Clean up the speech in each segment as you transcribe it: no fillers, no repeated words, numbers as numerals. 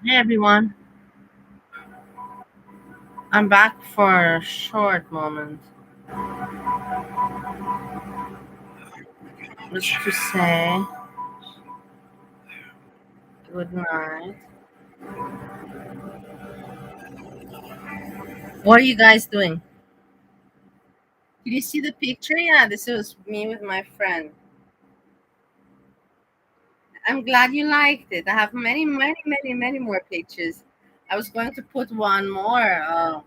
Hey everyone, I'm back for a short moment. Just to say good night. What are you guys doing? Did you see the picture? Yeah, this was me with my friend. I'm glad you liked it. I have many more pictures. I was going to put one more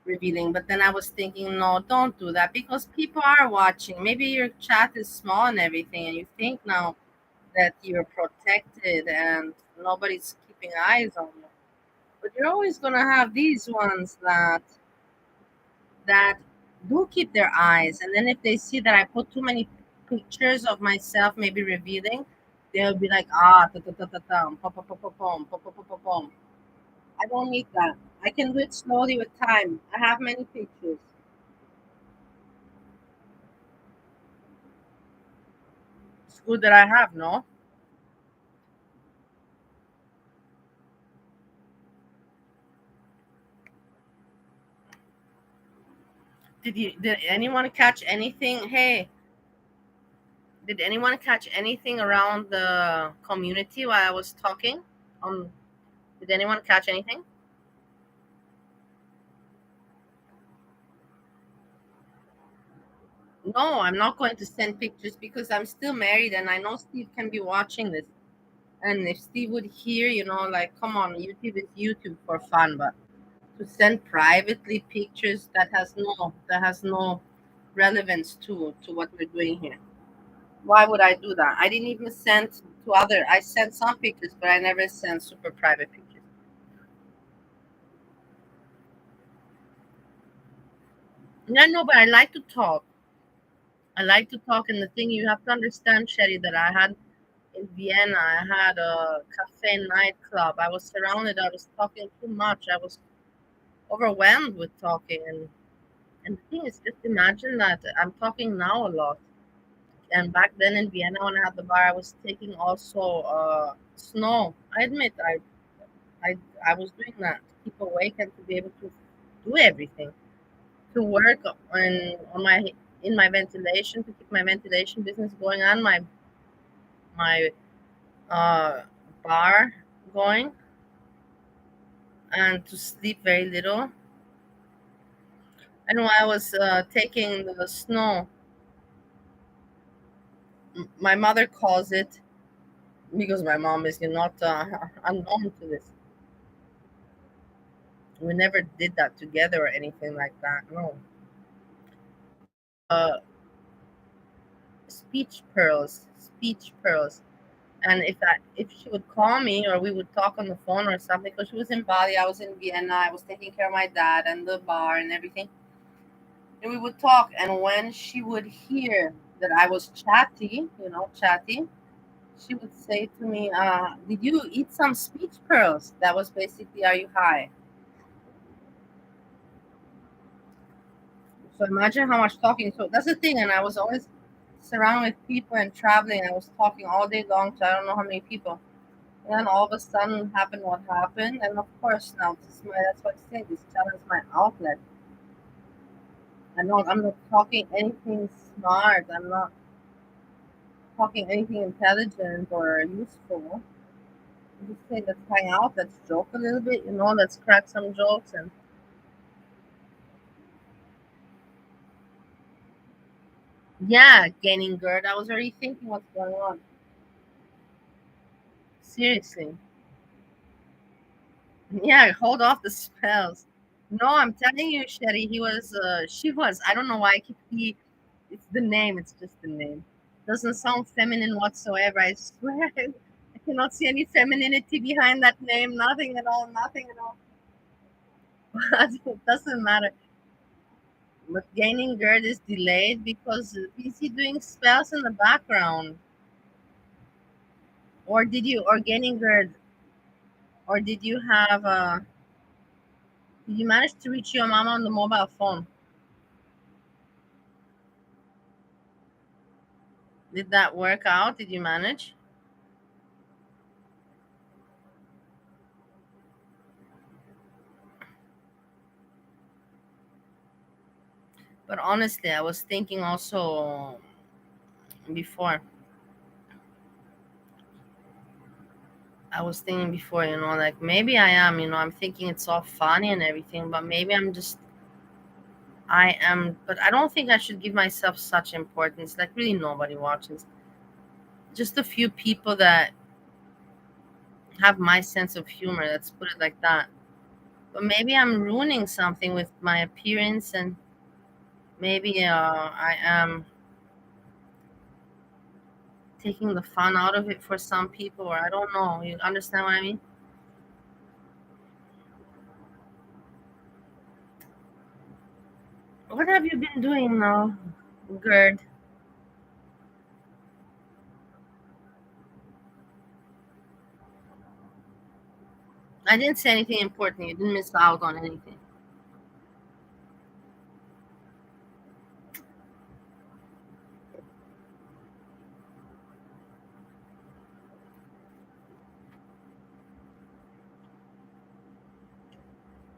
revealing, but then I was thinking, no, don't do that because people are watching. Maybe your chat is small and everything, and you think now that you're protected and nobody's keeping eyes on you. But you're always gonna have these ones that do keep their eyes, and then if they see that I put too many pictures of myself, maybe revealing, they'll be like, ta ta ta ta ta, pom pom pom pom pom pom pom pom pom pom. I don't need that. I can do it slowly with time. I have many pictures. It's good that I have, no? Did anyone catch anything? Hey, did anyone catch anything around the community while I was talking? Um, did anyone catch anything? No, I'm not going to send pictures because I'm still married and I know Steve can be watching this. And if Steve would hear, like, come on, YouTube is YouTube for fun, but to send privately pictures that has no relevance to what we're doing here. Why would I do that? I didn't even send I sent some pictures, but I never sent super private pictures. Yeah, no, but I like to talk. I like to talk, and the thing you have to understand, Sherry, that I had in Vienna. I had a cafe nightclub. I was surrounded. I was talking too much. I was overwhelmed with talking. And the thing is, just imagine that I'm talking now a lot. And back then in Vienna, when I had the bar, I was taking also snow. I admit, I, I was doing that to keep awake and to be able to do everything, to work on my in my ventilation, to keep my ventilation business going on, my uh, bar going and to sleep very little. And while I was taking the snow, my mother calls it, because my mom is not unknown to this. We never did that together or anything like that. No. Uh, speech pearls. And if she would call me or we would talk on the phone or something, because she was in Bali, I was in Vienna, I was taking care of my dad and the bar and everything, and we would talk. And when she would hear that I was chatty, she would say to me, "Did you eat some speech pearls?" That was basically, "Are you high?" So imagine how much talking. So that's the thing. And I was always surrounded with people and traveling. I was talking all day long to I don't know how many people. And then all of a sudden happened what happened. And of course now that's what I say. This channel is my outlet. I'm not talking anything smart. I'm not talking anything intelligent or useful. Just say let's hang out, let's joke a little bit, let's crack some jokes. And yeah, gaining gird. I was already thinking what's going on. Seriously. Yeah, hold off the spells. No, I'm telling you, Sherry, she was. I don't know why I keep it's the name, it's just the name. Doesn't sound feminine whatsoever. I swear. I cannot see any femininity behind that name. Nothing at all, nothing at all. It doesn't matter. But gaining gird is delayed because is he doing spells in the background? Or gaining gird, or did you manage to reach your mama on the mobile phone? Did that work out? Did you manage? But honestly, I was thinking also before. Like maybe I am, I'm thinking it's all funny and everything, but maybe I am, but I don't think I should give myself such importance. Like, really, nobody watches. Just a few people that have my sense of humor, let's put it like that. But maybe I'm ruining something with my appearance, and maybe I am taking the fun out of it for some people, or I don't know. You understand what I mean? What have you been doing now, Gerd? I didn't say anything important. You didn't miss out on anything.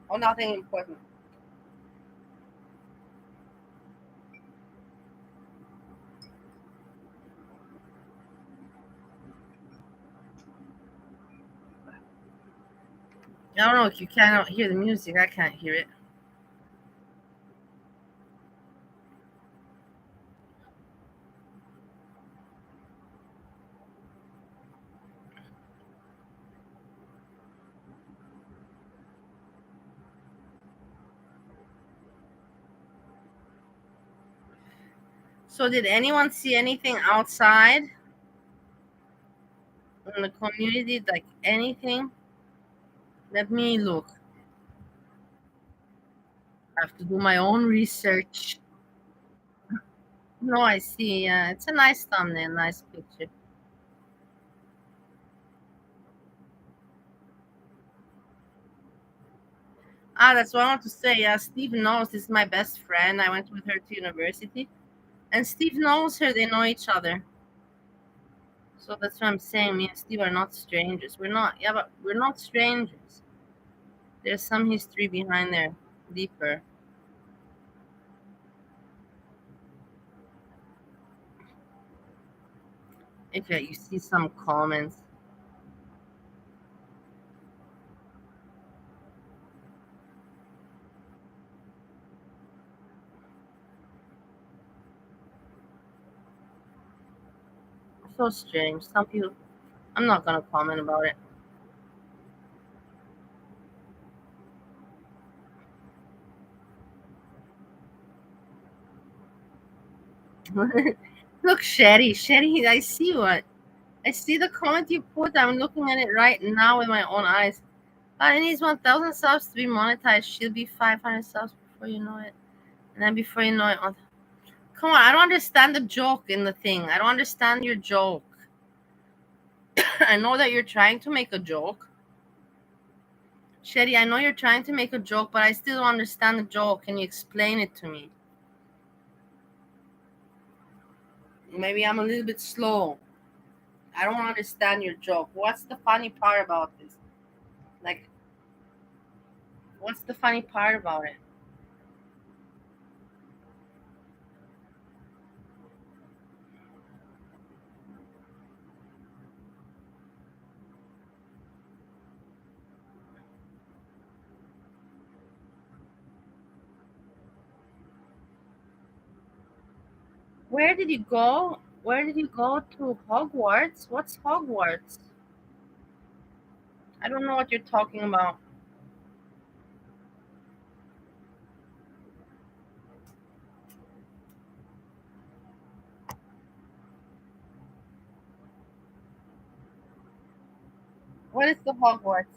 Oh, nothing important. I don't know if you cannot hear the music. I can't hear it. So, did anyone see anything outside in the community? Like anything? Let me look. I have to do my own research. No, I see. Yeah, it's a nice thumbnail, nice picture. Ah, that's what I want to say. Yeah, Steve knows. This is my best friend. I went with her to university, and Steve knows her. They know each other. So that's what I'm saying. Me and Steve are not strangers. We're not. Yeah, but we're not strangers. There's some history behind there, deeper. If you see some comments, so strange. Some people. I'm not gonna comment about it. Look, Sherry. I see what. I see the comment you put. I'm looking at it right now with my own eyes. It needs 1,000 subs to be monetized. She'll be 500 subs before you know it. And then before you know it, come on, I don't understand the joke in the thing. I don't understand your joke. I know that you're trying to make a joke. Shetty, I know you're trying to make a joke, but I still don't understand the joke. Can you explain it to me? Maybe I'm a little bit slow. I don't understand your joke. What's the funny part about this? Like, what's the funny part about it? Where did you go? Where did you go to Hogwarts? What's Hogwarts? I don't know what you're talking about. What is the Hogwarts?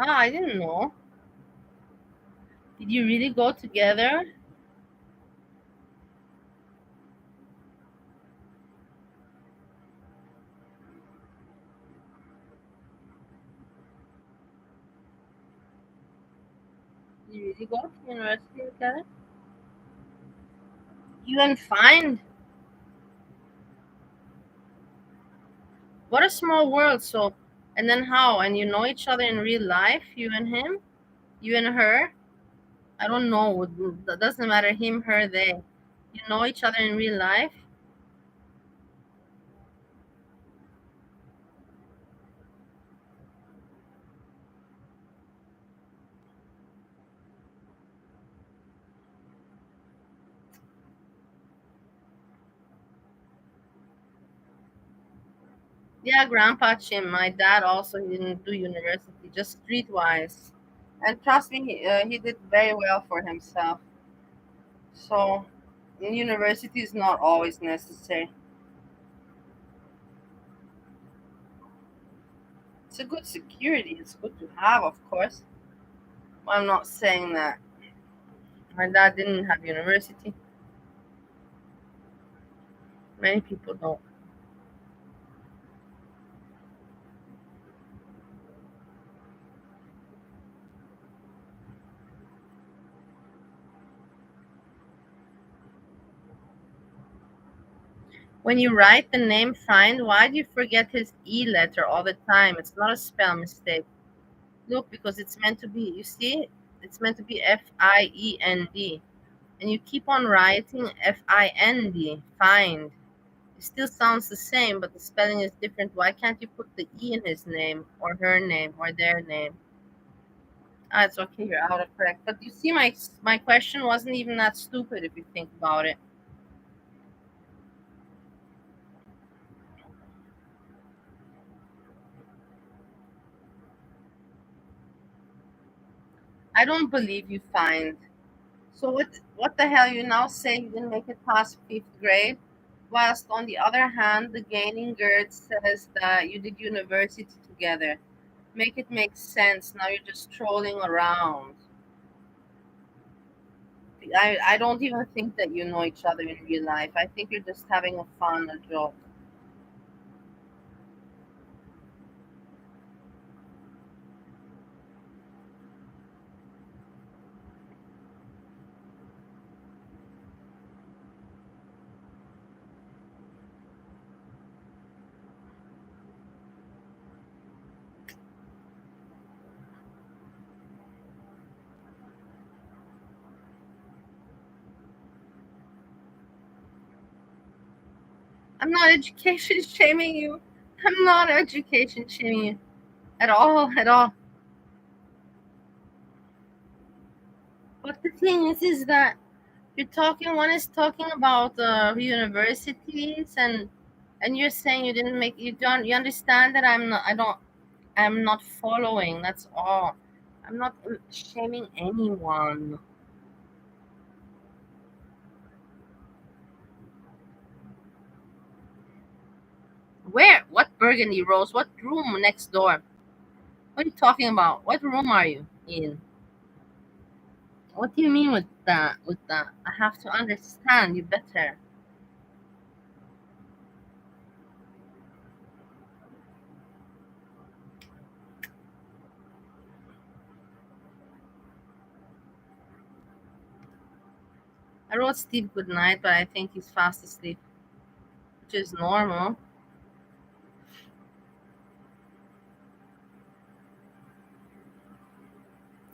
Ah, I didn't know. Did you really go together? You really go to university together? You and find what a small world. So, and then how? And you know each other in real life, you and him, you and her. I don't know. That doesn't matter. Him, her, they. You know each other in real life. Yeah, Grandpa Jim. My dad also he didn't do university, just streetwise. And trust me, he did very well for himself. So, university is not always necessary. It's a good security. It's good to have, of course. I'm not saying that my dad didn't have university. Many people don't. When you write the name Find, why do you forget his E letter all the time? It's not a spell mistake. Look, because it's meant to be. You see, it's meant to be Fiend, and you keep on writing Find. Find. It still sounds the same, but the spelling is different. Why can't you put the E in his name or her name or their name? Ah, it's okay. You're out of correct. But you see, my question wasn't even that stupid if you think about it. I don't believe you find. So what the hell you now say you didn't make it past fifth grade, whilst on the other hand the gaining gird says that you did university together. Make it make sense. Now you're just trolling around. I don't even think that you know each other in real life. I think you're just having a fun, a joke. I'm not education shaming you. I'm not education shaming you at all, at all. But the thing is that you're talking. One is talking about universities, and you're saying you didn't make. You don't. You understand that I'm not. I don't. I'm not following. That's all. I'm not shaming anyone. Where? What burgundy rose? What room next door? What are you talking about? What room are you in? What do you mean with that? With that? I have to understand you better. I wrote Steve goodnight, but I think he's fast asleep, which is normal.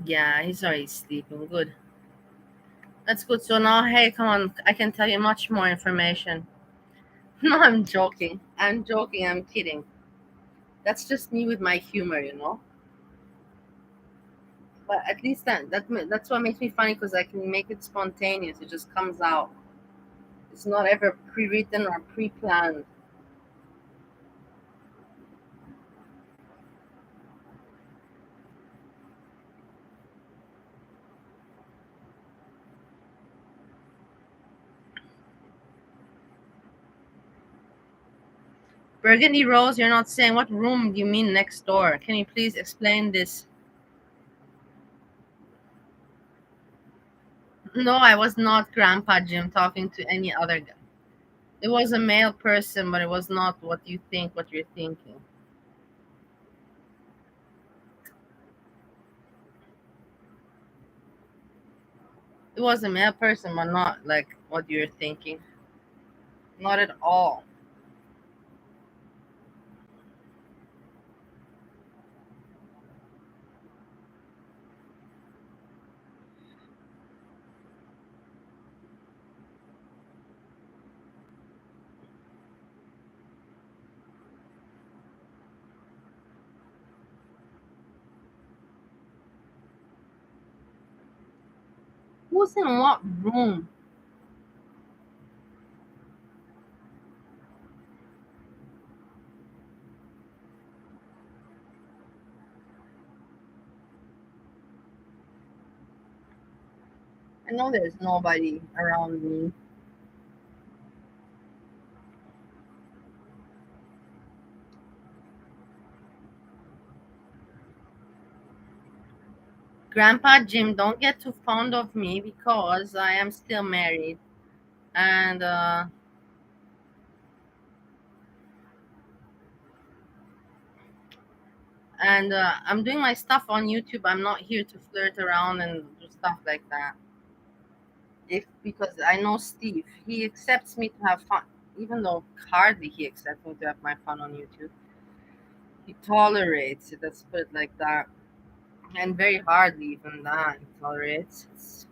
Yeah, he's already sleeping. Good. That's good. So now, hey, come on. I can tell you much more information. No, I'm joking. I'm joking. I'm kidding. That's just me with my humor. But at least that's what makes me funny because I can make it spontaneous. It just comes out. It's not ever pre-written or pre-planned. Burgundy Rose, you're not saying what room do you mean next door? Can you please explain this? No, I was not Grandpa Jim talking to any other guy. It was a male person, but it was not what you think, what you're thinking. It was a male person, but not like what you're thinking. Not at all. Who's in what room? I know there's nobody around me. Grandpa Jim, don't get too fond of me because I am still married. And I'm doing my stuff on YouTube. I'm not here to flirt around and do stuff like that. If because I know Steve, he accepts me to have fun, even though hardly he accepts me to have my fun on YouTube. He tolerates it. Let's put it like that, and very hardly even that he tolerates.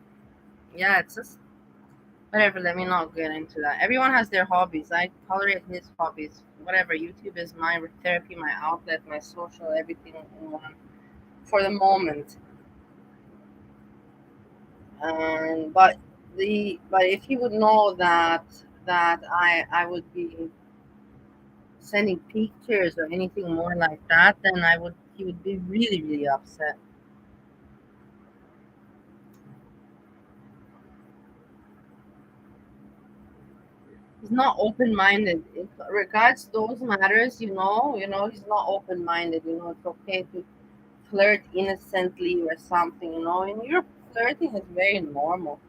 Yeah, it's just whatever. Let me not get into that. Everyone has their hobbies. I tolerate his hobbies. Whatever. YouTube is my therapy, my outlet, my social, everything in one for the moment. And but if he would know that I would be sending pictures or anything more like that, then I would he would be really really upset. He's not open minded. In regards those matters, he's not open minded. It's okay to flirt innocently or something. In Europe, flirting is very normal.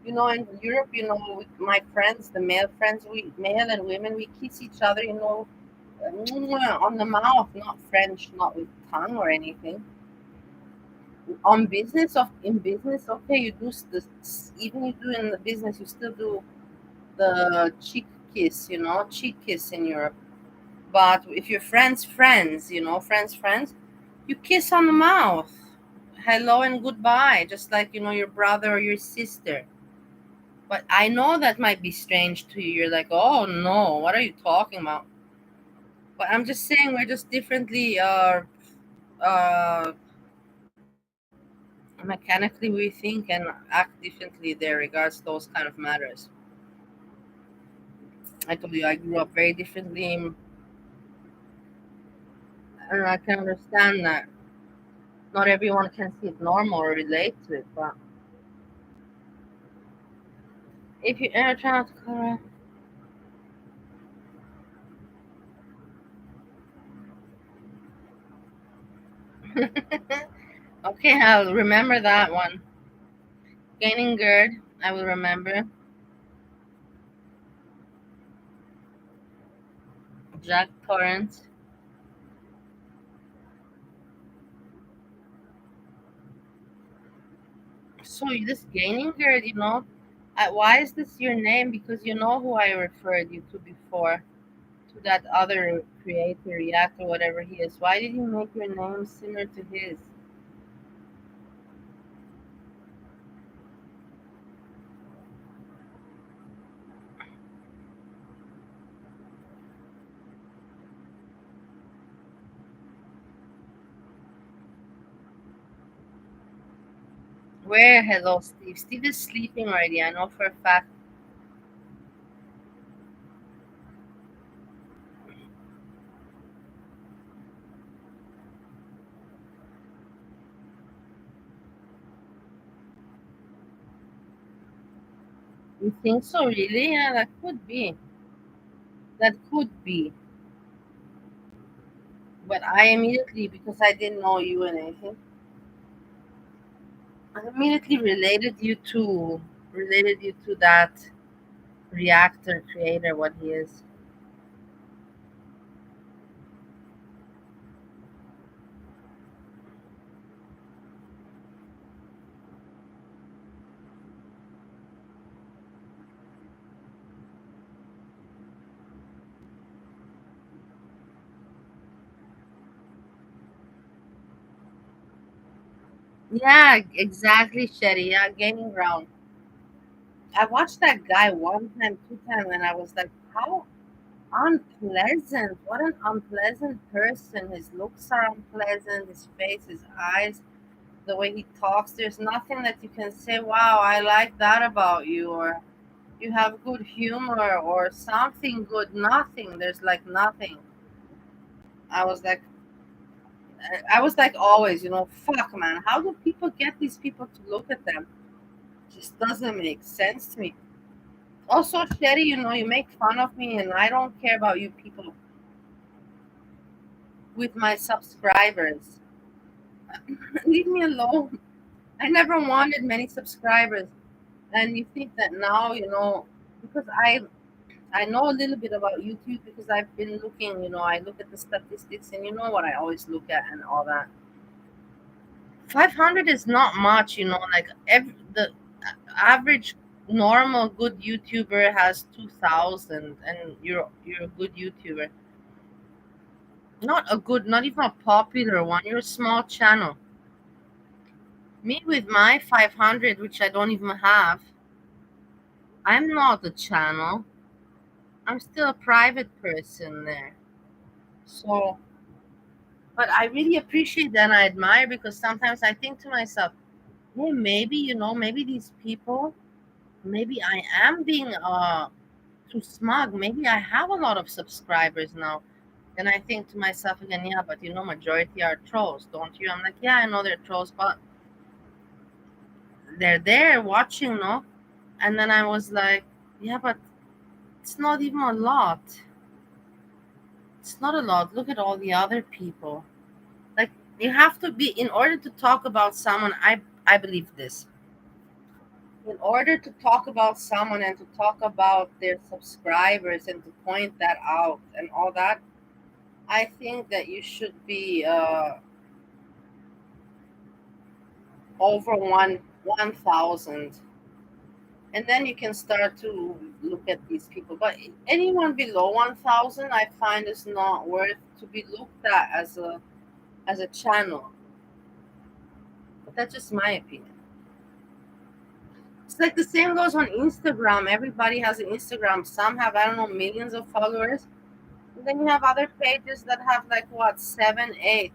In Europe, with my friends, the male friends, we male and women, we kiss each other, on the mouth, not French, not with tongue or anything. In business, okay, you do even you do in the business, you still do the cheek kiss in Europe. But if you're friends, friends, you kiss on the mouth, hello and goodbye, just like your brother or your sister. But I know that might be strange to you. You're like, oh no, what are you talking about? But I'm just saying we're just differently uh mechanically we think and act differently there regards those kind of matters. I told you I grew up very differently, and I can understand that not everyone can see it normal or relate to it. But if you ever try not to color, okay, I'll remember that one. Gaining gird, I will remember. Jack Torrance. So this gaining gird, why is this your name? Because you know who I referred you to before, to that other creator, React or whatever he is. Why did you make your name similar to his? Where? Hello, Steve. Steve is sleeping already. I know for a fact. You think so, really? Yeah, that could be. That could be. But I immediately, because I didn't know you and anything, I immediately related you to that reactor creator, what he is. Yeah, exactly, Shetty. Yeah, gaining ground. I watched that guy one time, two times, and I was like, how unpleasant. What an unpleasant person. His looks are unpleasant, his face, his eyes, the way he talks. There's nothing that you can say, wow, I like that about you, or you have good humor, or something good. Nothing. There's like nothing. I was like, I was like always, fuck, man. How do people get these people to look at them? Just doesn't make sense to me. Also, Sherry, you make fun of me, and I don't care about you people with my subscribers. Leave me alone. I never wanted many subscribers, and you think that now, because I know a little bit about YouTube because I've been looking. I look at the statistics, and you know what I always look at and all that. 500 is not much, like the average normal good YouTuber has 2,000, and you're a good YouTuber. Not a good, not even a popular one. You're a small channel. Me with my 500, which I don't even have, I'm not a channel. I'm still a private person there. So, but I really appreciate that and I admire because sometimes I think to myself, hey, maybe, maybe these people, maybe I am being too smug. Maybe I have a lot of subscribers now. And I think to myself again, yeah, but majority are trolls, don't you? I'm like, yeah, I know they're trolls, but they're there watching, no? And then I was like, yeah, but it's not even a lot. It's not a lot. Look at all the other people. Like, you have to be, in order to talk about someone, I believe this. In order to talk about someone and to talk about their subscribers and to point that out and all that, I think that you should be over 1,000, and then you can start to look at these people. But anyone below 1,000, I find is not worth to be looked at as a channel. But that's just my opinion. It's like the same goes on Instagram. Everybody has an Instagram. Some have, I don't know, millions of followers. And then you have other pages that have like what, seven, eight.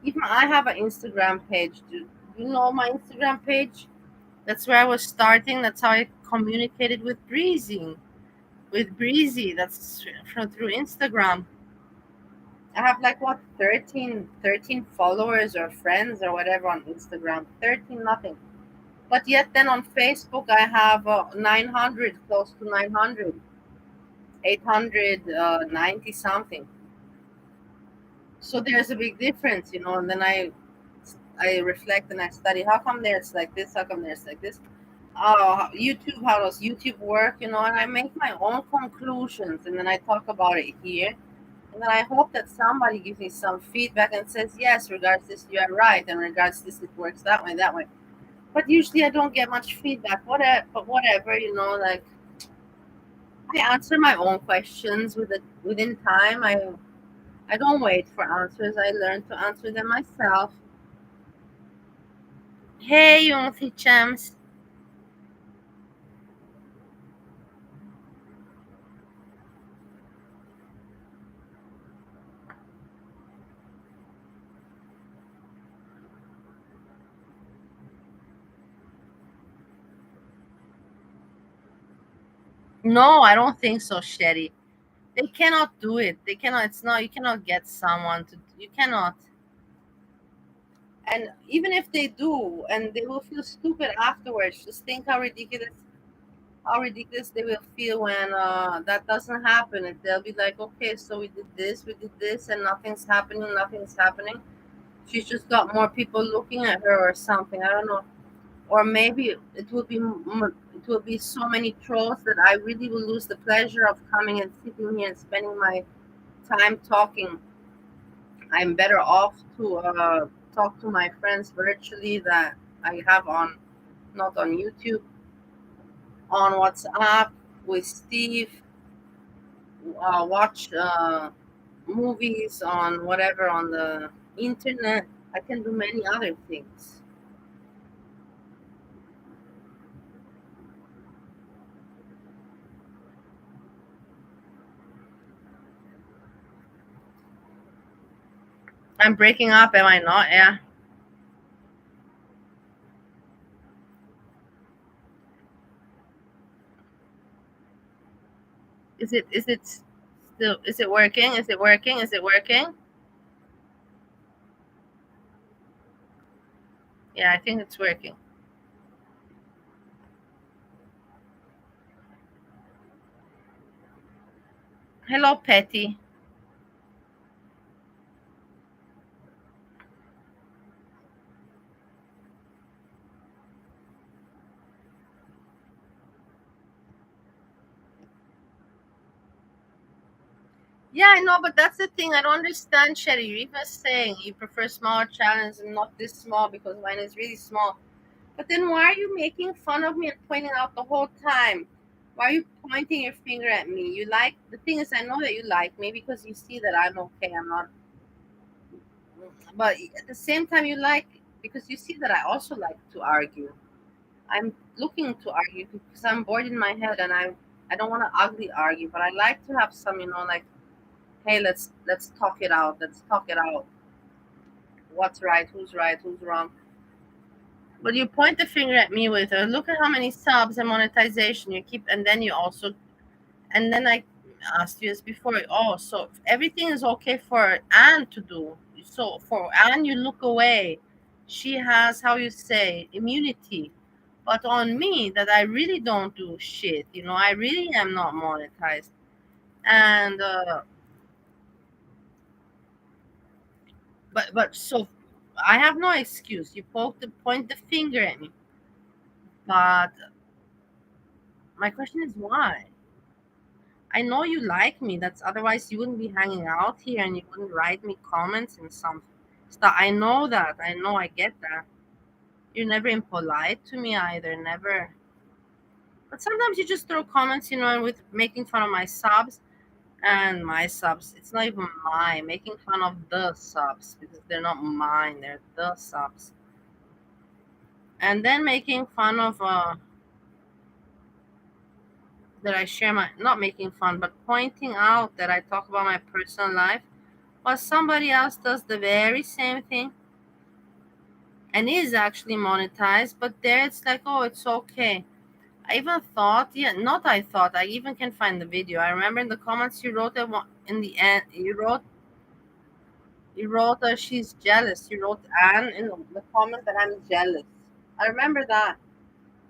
Even I have an Instagram page. Do you know my Instagram page? That's where I was starting. That's how I communicated with Breezy. With Breezy, that's through Instagram. I have like what, 13 followers or friends or whatever on Instagram. 13 nothing. But yet then on Facebook I have 900, close to 900, 890 something. So there's a big difference, and then I reflect and I study how come there's like this, how come there's like this. YouTube, how does YouTube work, and I make my own conclusions and then I talk about it here. And then I hope that somebody gives me some feedback and says, yes, regards this, you are right, and regards this, it works that way, that way. But usually I don't get much feedback. Whatever, but whatever, like I answer my own questions within time. I don't wait for answers. I learn to answer them myself. Hey, Yonthi Chams. No, I don't think so, Sherry. They cannot do it. They cannot. It's not. You cannot get someone to. You cannot. And even if they do, and they will feel stupid afterwards. Just think how ridiculous they will feel when that doesn't happen. And they'll be like, okay, so we did this, and nothing's happening. She's just got more people looking at her or something. I don't know. Or maybe it will be so many trolls that I really will lose the pleasure of coming and sitting here and spending my time talking. I'm better off to talk to my friends virtually that I have on, not on YouTube, on WhatsApp with Steve, watch movies on whatever on the internet. I can do many other things. I'm breaking up, am I not? Yeah. Is it still, is it working? Is it working? Is it working? Yeah, I think it's working. Hello, Petty. Yeah, I know, but that's the thing. I don't understand, Sherry. You're even saying you prefer smaller channels and not this small because mine is really small. But then why are you making fun of me and pointing out the whole time? Why are you pointing your finger at me? You like, the thing is, I know that you like me because you see that I'm okay. I'm not, but at the same time, you like, because you see that I also like to argue. I'm looking to argue because I'm bored in my head and I don't want to ugly argue, but I like to have some, like, hey, let's talk it out. Let's talk it out. What's right, who's wrong. But you point the finger at me with, look at how many subs and monetization you keep, and then you also, and then I asked you this before. Oh, so everything is okay for Anne to do. So for Anne, you look away. She has, how you say, immunity. But on me, that I really don't do shit. I really am not monetized. And but so I have no excuse. You point the finger at me. But my question is why? I know you like me. That's otherwise you wouldn't be hanging out here and you wouldn't write me comments and some stuff. I know that. I know. I get that. You're never impolite to me either. Never. But sometimes you just throw comments, and with making fun of my subs and my subs. It's not even mine. Making fun of the subs because they're not mine. They're the subs. And then making fun of that I share my, not making fun, but pointing out that I talk about my personal life, while somebody else does the very same thing and is actually monetized, but there it's like, oh, it's okay. I even thought, yeah, not I thought, I even can find the video. I remember in the comments you wrote at in the end, you wrote she's jealous. You wrote Anne in the comment that I'm jealous. I remember that.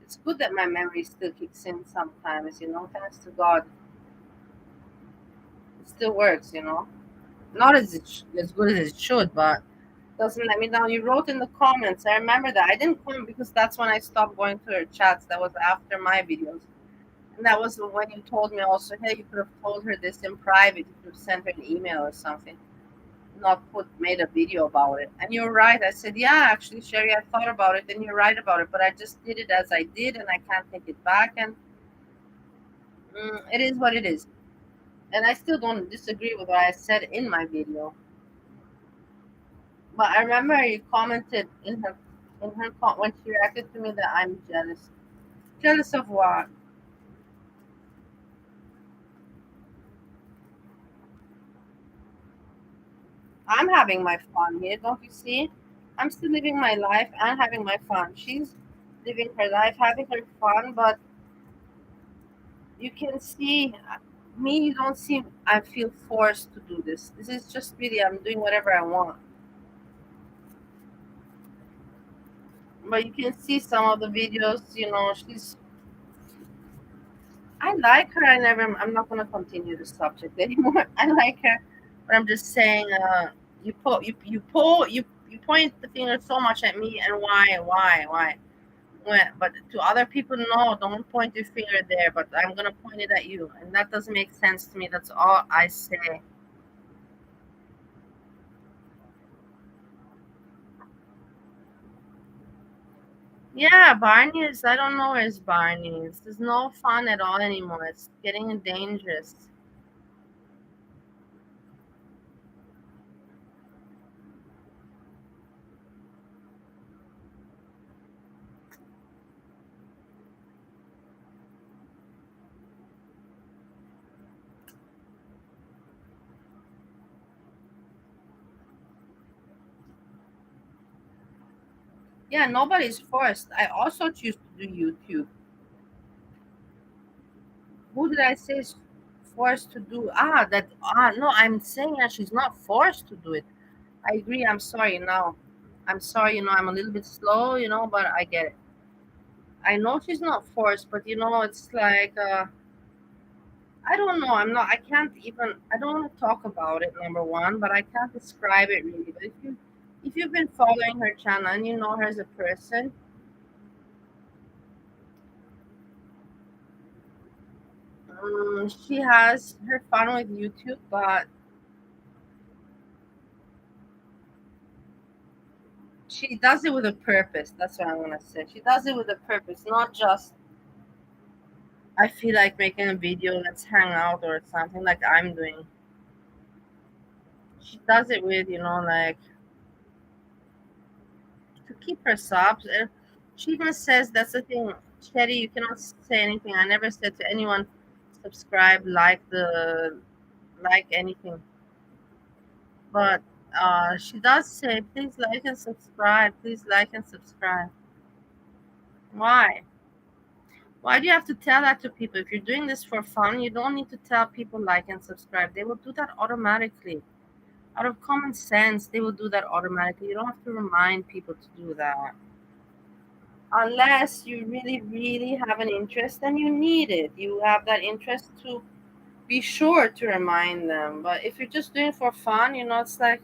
It's good that my memory still kicks in sometimes, thanks to God. It still works. Not as good as it should, but doesn't let me down. You wrote in the comments. I remember that. I didn't comment because that's when I stopped going to her chats. That was after my videos. And that was when you told me also, hey, you could have told her this in private. You could have sent her an email or something, not made a video about it. And you're right. I said, yeah, actually, Sherry, I thought about it and you're right about it. But I just did it as I did and I can't take it back. And it is what it is. And I still don't disagree with what I said in my video. But I remember you commented when she reacted to me that I'm jealous. Jealous of what? I'm having my fun here, don't you see? I'm still living my life and having my fun. She's living her life, having her fun, but you can see me, you don't see I feel forced to do this. This is just really, I'm doing whatever I want. But you can see some of the videos, I like her. I'm not going to continue the subject anymore. I like her, but I'm just saying, you point the finger so much at me, and why? But to other people, no, don't point your finger there. But I'm gonna point it at you, and that doesn't make sense to me. That's all I say. Yeah, Barney is. I don't know where's Barney. There's no fun at all anymore. It's getting dangerous. Yeah, nobody's forced. I also choose to do YouTube. Who did I say is forced to do? No, I'm saying that she's not forced to do it. I agree. I'm sorry now. I'm sorry, I'm a little bit slow, but I get it. I know she's not forced, but it's like I don't know. I can't even. I don't want to talk about it. Number one, but I can't describe it really. But if you've been following her channel and you know her as a person, she has her fun with YouTube, but she does it with a purpose. That's what I'm gonna say. She does it with a purpose, not just I feel like making a video. Let's hang out or something like I'm doing. She does it with like to keep her subs. And she even says that's the thing, Sherry. You cannot say anything. I never said to anyone, subscribe, like anything. But she does say, please like and subscribe. Please like and subscribe. Why? Why do you have to tell that to people? If you're doing this for fun, you don't need to tell people like and subscribe. They will do that automatically. Out of common sense, they will do that automatically. You don't have to remind people to do that. Unless you really, really have an interest and you need it. You have that interest to be sure to remind them. But if you're just doing it for fun, it's like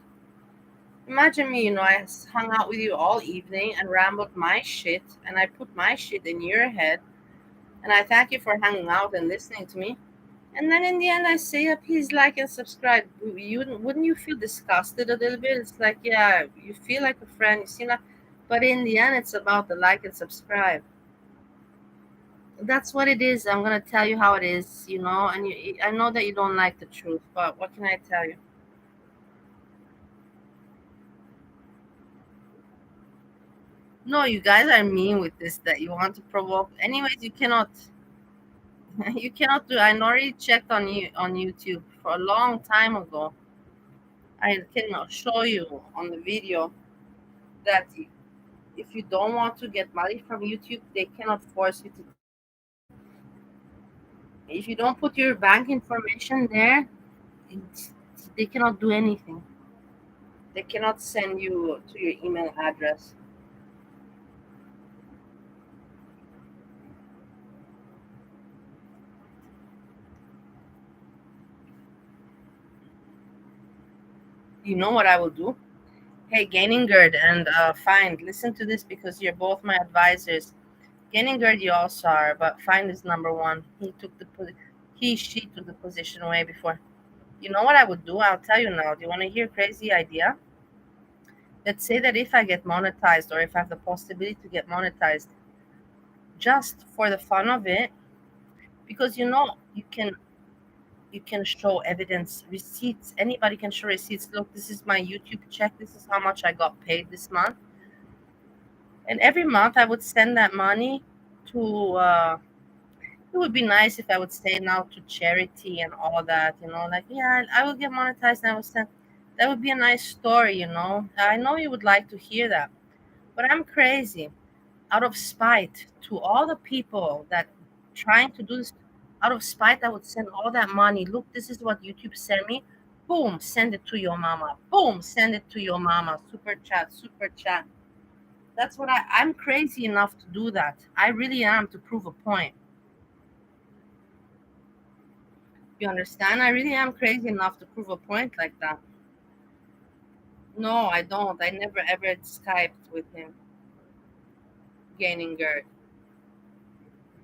imagine me, I hung out with you all evening and rambled my shit and I put my shit in your head and I thank you for hanging out and listening to me. And then in the end, I say, please like and subscribe. Wouldn't you feel disgusted a little bit? It's like, yeah, you feel like a friend, you seem like, but in the end, it's about the like and subscribe. That's what it is. I'm gonna tell you how it is, and I know that you don't like the truth, but what can I tell you? No, you guys are mean with this. That you want to provoke. Anyways, you cannot. You cannot do. I already checked on you on YouTube for a long time ago. I cannot show you on the video that if you don't want to get money from YouTube, they cannot force you to. If you don't put your bank information there, it's, they cannot do anything. They cannot send you to your email address. You know what I will do? Hey, Gainingard and Find, listen to this because you're both my advisors. Gainingard, you also are, but Find is number one. She took the position way before. You know what I would do? I'll tell you now. Do you want to hear a crazy idea? Let's say that if I get monetized or if I have the possibility to get monetized, just for the fun of it, because you can show evidence, receipts. Anybody can show receipts. Look, this is my YouTube check. This is how much I got paid this month. And every month I would send that money to. It would be nice if I would say now to charity and all that. Like yeah, I will get monetized and I will send. That would be a nice story. I know you would like to hear that, but I'm crazy. Out of spite to all the people that trying to do this, out of spite, I would send all that money. Look, this is what YouTube sent me. Boom, send it to your mama. Boom, send it to your mama. Super chat, super chat. That's what I'm crazy enough to do that. I really am, to prove a point. You understand? I really am crazy enough to prove a point like that. No, I don't. I never ever Skyped with him. Gaining Gerd.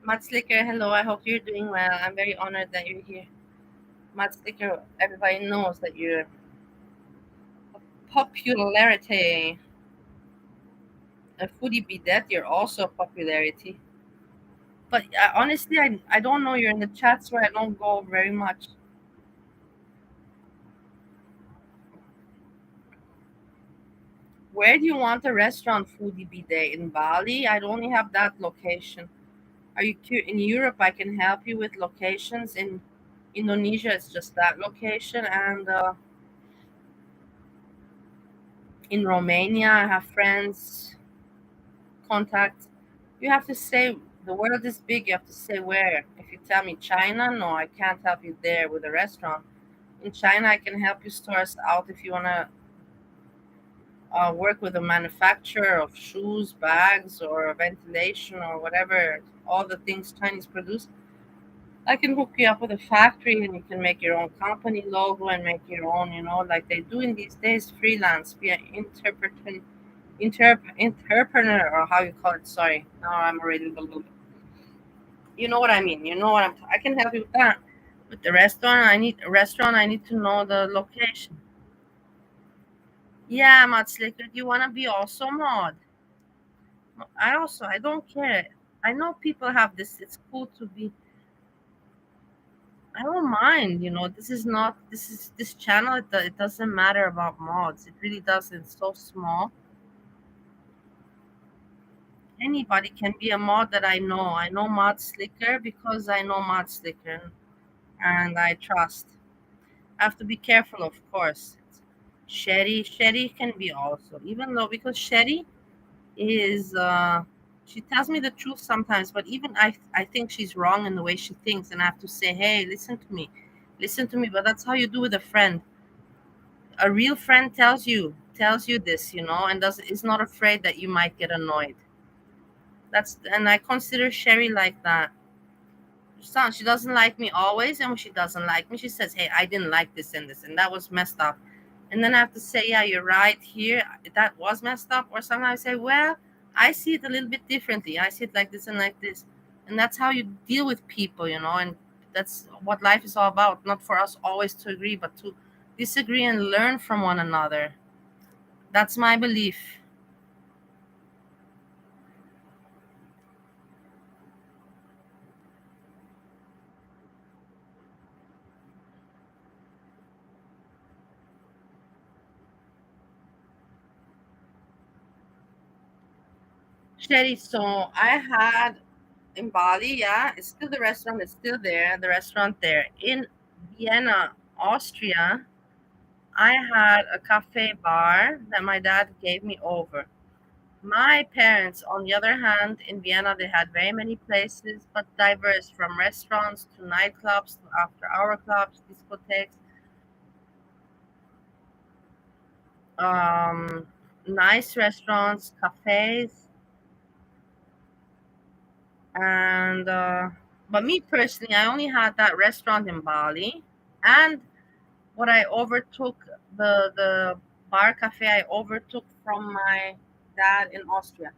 Matt Slicker, hello. I hope you're doing well. I'm very honored that you're here. Matt Sticker, everybody knows that you're popularity. A foodie be that you're also popularity. But honestly, I don't know. You're in the chats where I don't go very much. Where do you want a restaurant foodie be day? In Bali? I only have that location. Are you in Europe? I can help you with locations. In Indonesia, it's just that location. And in Romania, I have friends. contact. You have to say the world is big. You have to say where. If you tell me China, no, I can't help you there with a restaurant. In China, I can help you source out if you want to work with a manufacturer of shoes, bags, or ventilation, or whatever, all the things Chinese produce. I can hook you up with a factory and you can make your own company logo and make your own, like they do in these days, freelance, be an entrepreneur, or how you call it. Sorry, now I'm already a little. You know what I mean? You know what I can help you with that. With the restaurant. I need to know the location. Yeah, Mod Slicker, do you want to be also mod? I don't care. I know people have this. It's cool to be. I don't mind. This channel. It doesn't matter about mods. It really doesn't. It's so small. Anybody can be a mod that I know. I know Mod Slicker because I know Mod Slicker and I trust. I have to be careful, of course. Sherry can be also, even though because Sherry is she tells me the truth sometimes, but even I think she's wrong in the way she thinks, and I have to say, hey, listen to me. But that's how you do with a friend. A real friend tells you this, and does is not afraid that you might get annoyed. And I consider Sherry like that. She doesn't like me always, and when she doesn't like me, she says, hey, I didn't like this and this, and that was messed up. And then I have to say, yeah, you're right here, that was messed up. Or sometimes I say, well, I see it a little bit differently, I see it like this and like this. And that's how you deal with people, and that's what life is all about. Not for us always to agree, but to disagree and learn from one another. That's my belief. Sherry, so I had in Bali, yeah, it's still the restaurant is still there. The restaurant there in Vienna, Austria. I had a cafe bar that my dad gave me over. My parents, on the other hand, in Vienna, they had very many places, but diverse, from restaurants to nightclubs to after-hour clubs, discotheques, um, nice restaurants, cafes, and but me personally, I only had that restaurant in Bali, and what I overtook, the bar cafe I overtook from my dad in Austria.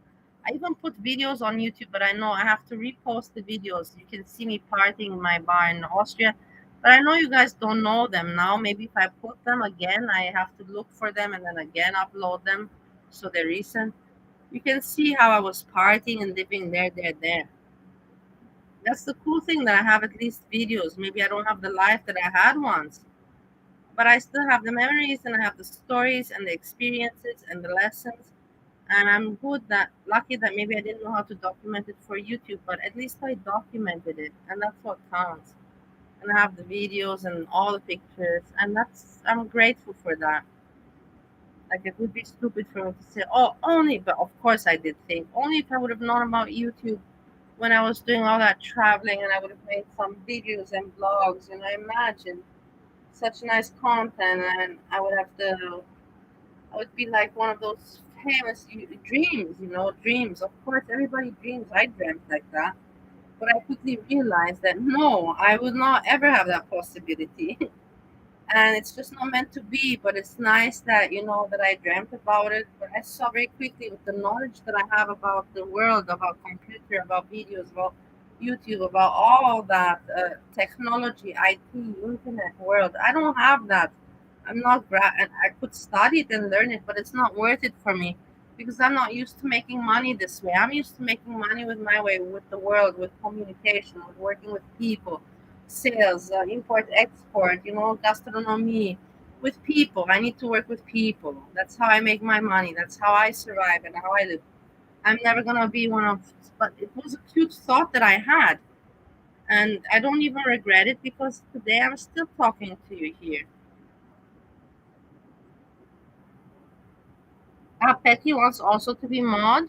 I even put videos on YouTube, but I know I have to repost the videos. You can see me partying in my bar in Austria, but I know you guys don't know them now. Maybe if I put them again, I have to look for them and then again upload them, so they're recent. You can see how I was partying and living there. That's the cool thing, that I have at least videos. Maybe I don't have the life that I had once, but I still have the memories and I have the stories and the experiences and the lessons. And I'm lucky that maybe I didn't know how to document it for YouTube, but at least I documented it, and that's what counts. And I have the videos and all the pictures, and I'm grateful for that. Like, it would be stupid for me to say, oh, only, but of course I did think, only if I would have known about YouTube when I was doing all that traveling and I would have made some videos and blogs, imagine such nice content, and I would be like one of those famous dreams. Of course, everybody dreams. I dreamt like that, but I quickly realized that no, I would not ever have that possibility. And it's just not meant to be. But it's nice that that I dreamt about it. But I saw very quickly, with the knowledge that I have about the world, about computer, about videos, about YouTube, about all that technology, IT, internet world. I don't have that. And I could study it and learn it, but it's not worth it for me because I'm not used to making money this way. I'm used to making money with my way, with the world, with communication, with working with people, sales, import, export, gastronomy, with people. I need to work with people. That's how I make my money. That's how I survive and how I live. I'm never gonna be one of, but it was a cute thought that I had, and I don't even regret it because today I'm still talking to you here. Petty wants also to be mod.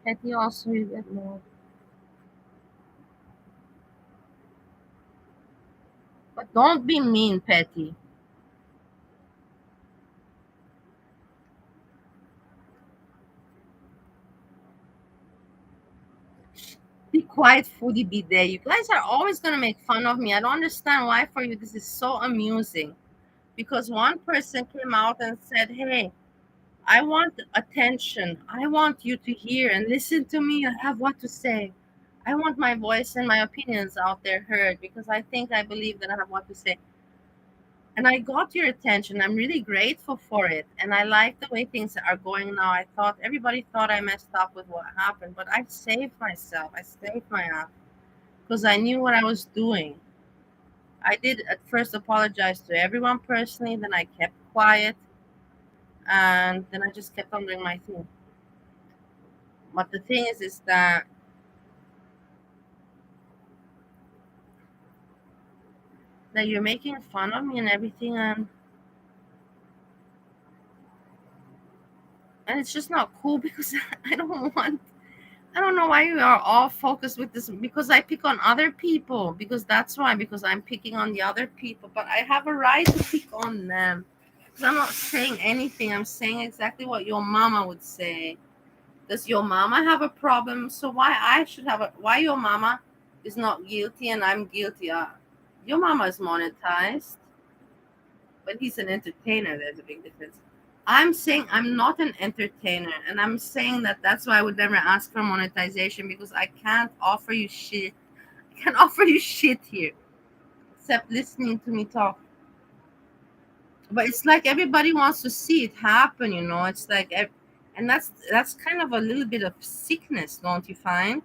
Petty also, you get more. But don't be mean, Petty. Be quiet, foodie, be there. You guys are always gonna make fun of me. I don't understand why for you this is so amusing. Because one person came out and said, "Hey, I want attention. I want you to hear and listen to me and have what to say. I want my voice and my opinions out there heard because I believe that I have what to say." And I got your attention. I'm really grateful for it. And I like the way things are going now. I thought everybody thought I messed up with what happened, but I saved myself. I saved my ass because I knew what I was doing. I did at first apologize to everyone personally, then I kept quiet, and then I just kept on doing my thing. But the thing is that you're making fun of me and everything, and it's just not cool because I don't want. I don't know why you are all focused with this because I pick on other people because that's why because I'm picking on the other people, but I have a right to pick on them. 'Cause I'm not saying anything. I'm saying exactly what your mama would say. Does your mama have a problem? So why I should have a why your mama is not guilty and I'm guilty? Your mama is monetized, but he's an entertainer. There's a big difference. I'm saying I'm not an entertainer, and I'm saying that that's why I would never ask for monetization because I can't offer you shit. I can't offer you shit here except listening to me talk. But it's like everybody wants to see it happen, you know. It's like, and that's kind of a little bit of sickness, don't you find?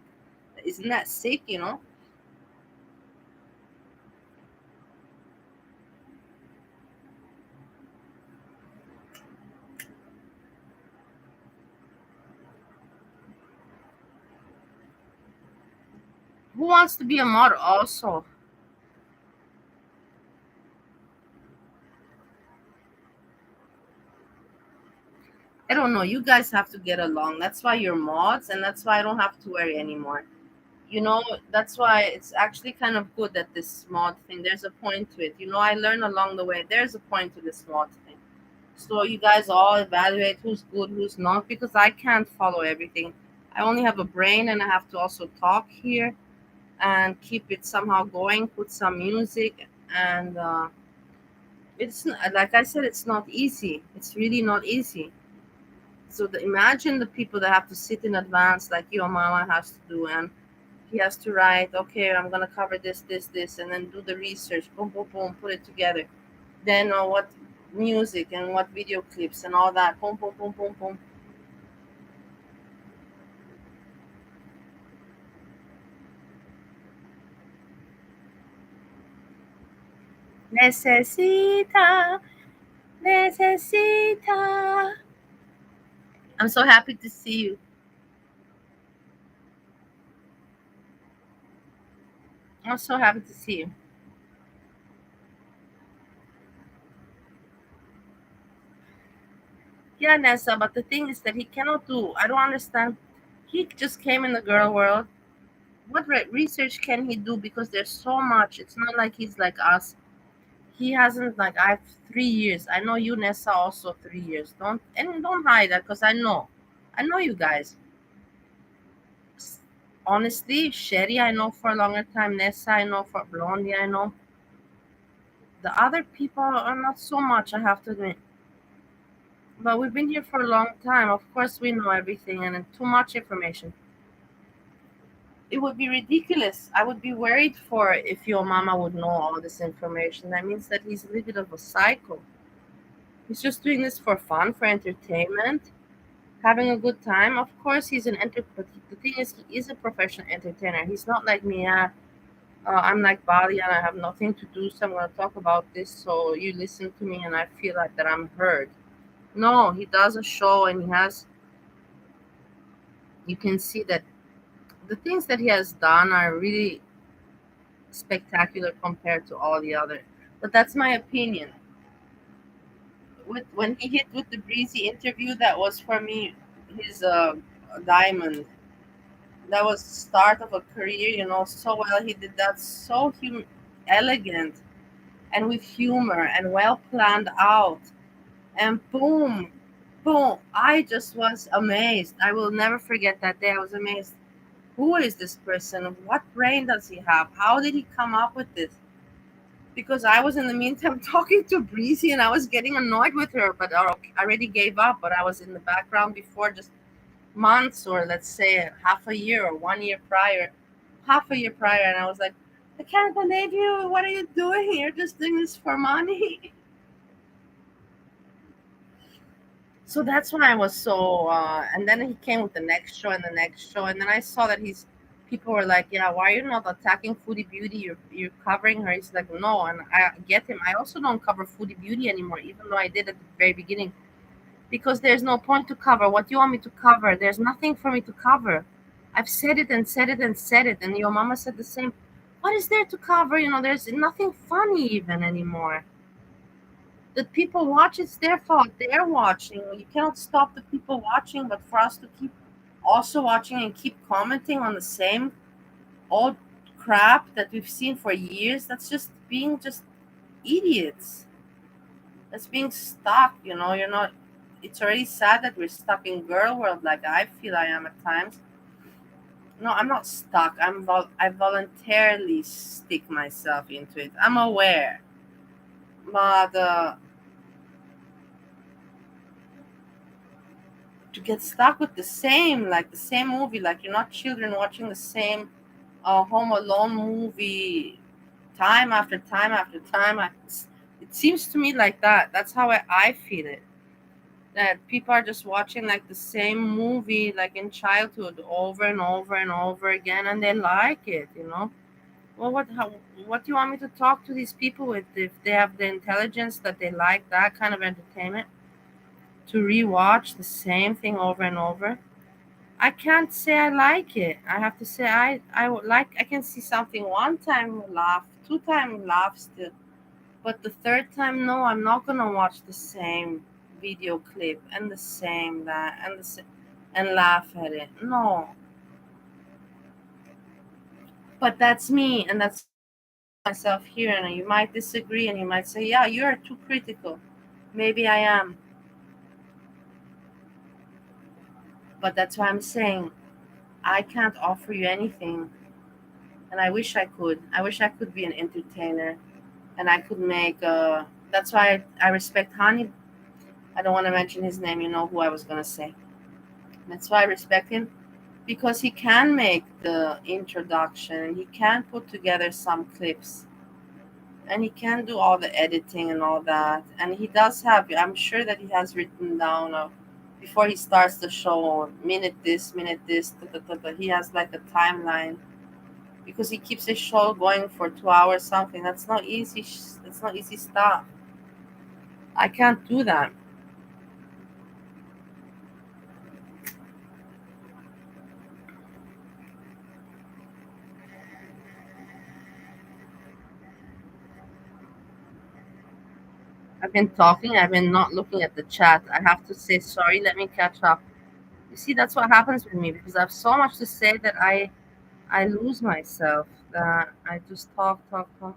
Isn't that sick, you know? Who wants to be a model also? I don't know. You guys have to get along. That's why you're mods, and that's why I don't have to worry anymore. You know, that's why it's actually kind of good that this mod thing, there's a point to it. You know, I learned along the way, there's a point to this mod thing. So you guys all evaluate who's good, who's not, because I can't follow everything. I only have a brain and I have to also talk here and keep it somehow going, put some music. And like I said, it's not easy. It's really not easy. So imagine the people that have to sit in advance, like your mama has to do, and he has to write, okay, I'm gonna cover this, and then do the research, boom, boom, boom, put it together. Then what music and what video clips and all that, boom, boom, boom, boom, boom. Necesita, necesita. I'm so happy to see you. I'm so happy to see you. Yeah, Nessa, but the thing is that he cannot do. I don't understand. He just came in the girl world. What research can he do? Because there's so much. It's not like he's like us. He hasn't like I've 3 years. I know you, Nessa, also 3 years. Don't hide that because I know you guys. Honestly, Sherry, I know for a longer time. Nessa, I know for Blondie, I know. The other people are not so much. I have to admit. But we've been here for a long time. Of course, we know everything, and too much information. It would be ridiculous. I would be worried for if your mama would know all this information. That means that he's a little bit of a psycho. He's just doing this for fun, for entertainment, having a good time. Of course, he's an but the thing is, he is a professional entertainer. He's not like me. I'm like Bali, and I have nothing to do, so I'm going to talk about this. So you listen to me, and I feel like that I'm heard. No, he does a show, and he has. You can see that the things that he has done are really spectacular compared to all the other. But that's my opinion. When he hit with the breezy interview, that was for me his diamond. That was the start of a career, so well. He did that so elegant and with humor and well planned out. And boom, boom. I just was amazed. I will never forget that day. I was amazed. Who is this person? What brain does he have? How did he come up with this? Because I was in the meantime talking to Breezy and I was getting annoyed with her, but I already gave up. But I was in the background before, just months, or let's say half a year or 1 year prior, half a year prior, and I was like, I can't believe you. What are you doing? You're just doing this for money. So that's why I was so. And then he came with the next show and the next show, and then I saw that he's. People were like, "Yeah, why are you not attacking Foodie Beauty? You're covering her." He's like, "No," and I get him. I also don't cover Foodie Beauty anymore, even though I did at the very beginning, because there's no point to cover. What do you want me to cover? There's nothing for me to cover. I've said it and said it and said it, and your mama said the same. What is there to cover? There's nothing funny even anymore. The people watch, it's their fault. They're watching. You cannot stop the people watching, but for us to keep also watching and keep commenting on the same old crap that we've seen for years, that's just being just idiots. That's being stuck, you're not. It's already sad that we're stuck in girl world, like I feel I am at times. No, I'm not stuck. I voluntarily stick myself into it. I'm aware, but to get stuck with the same movie, like you're not children watching the same Home Alone movie time after time after time. It seems to me like that. That's how I feel it. That people are just watching like the same movie, like in childhood, over and over and over again, and they like it. Well, what do you want me to talk to these people with if they have the intelligence that they like that kind of entertainment to rewatch the same thing over and over? I can't say I like it. I have to say I would like. I can see something one time laugh, two time laugh still, but the third time no. I'm not gonna watch the same video clip and the same that and the same, and laugh at it. No, but that's me, and that's myself here. And you might disagree, and you might say, "Yeah, you are too critical." Maybe I am, but that's why I'm saying I can't offer you anything, and I wish I could. I wish I could be an entertainer and I could make that's why I respect Hani. I don't want to mention his name, you know who I was gonna say. That's why I respect him, because he can make the introduction and he can put together some clips and he can do all the editing and all that. And he does have, I'm sure that he has written down before he starts the show, minute this, da, da, da, da. He has like a timeline, because he keeps his show going for 2 hours something. That's not easy. That's not easy stuff. I can't do that. I've been talking. I've been not looking at the chat. I have to say sorry. Let me catch up. You see, that's what happens with me, because I have so much to say that I lose myself. That I just talk, talk, talk.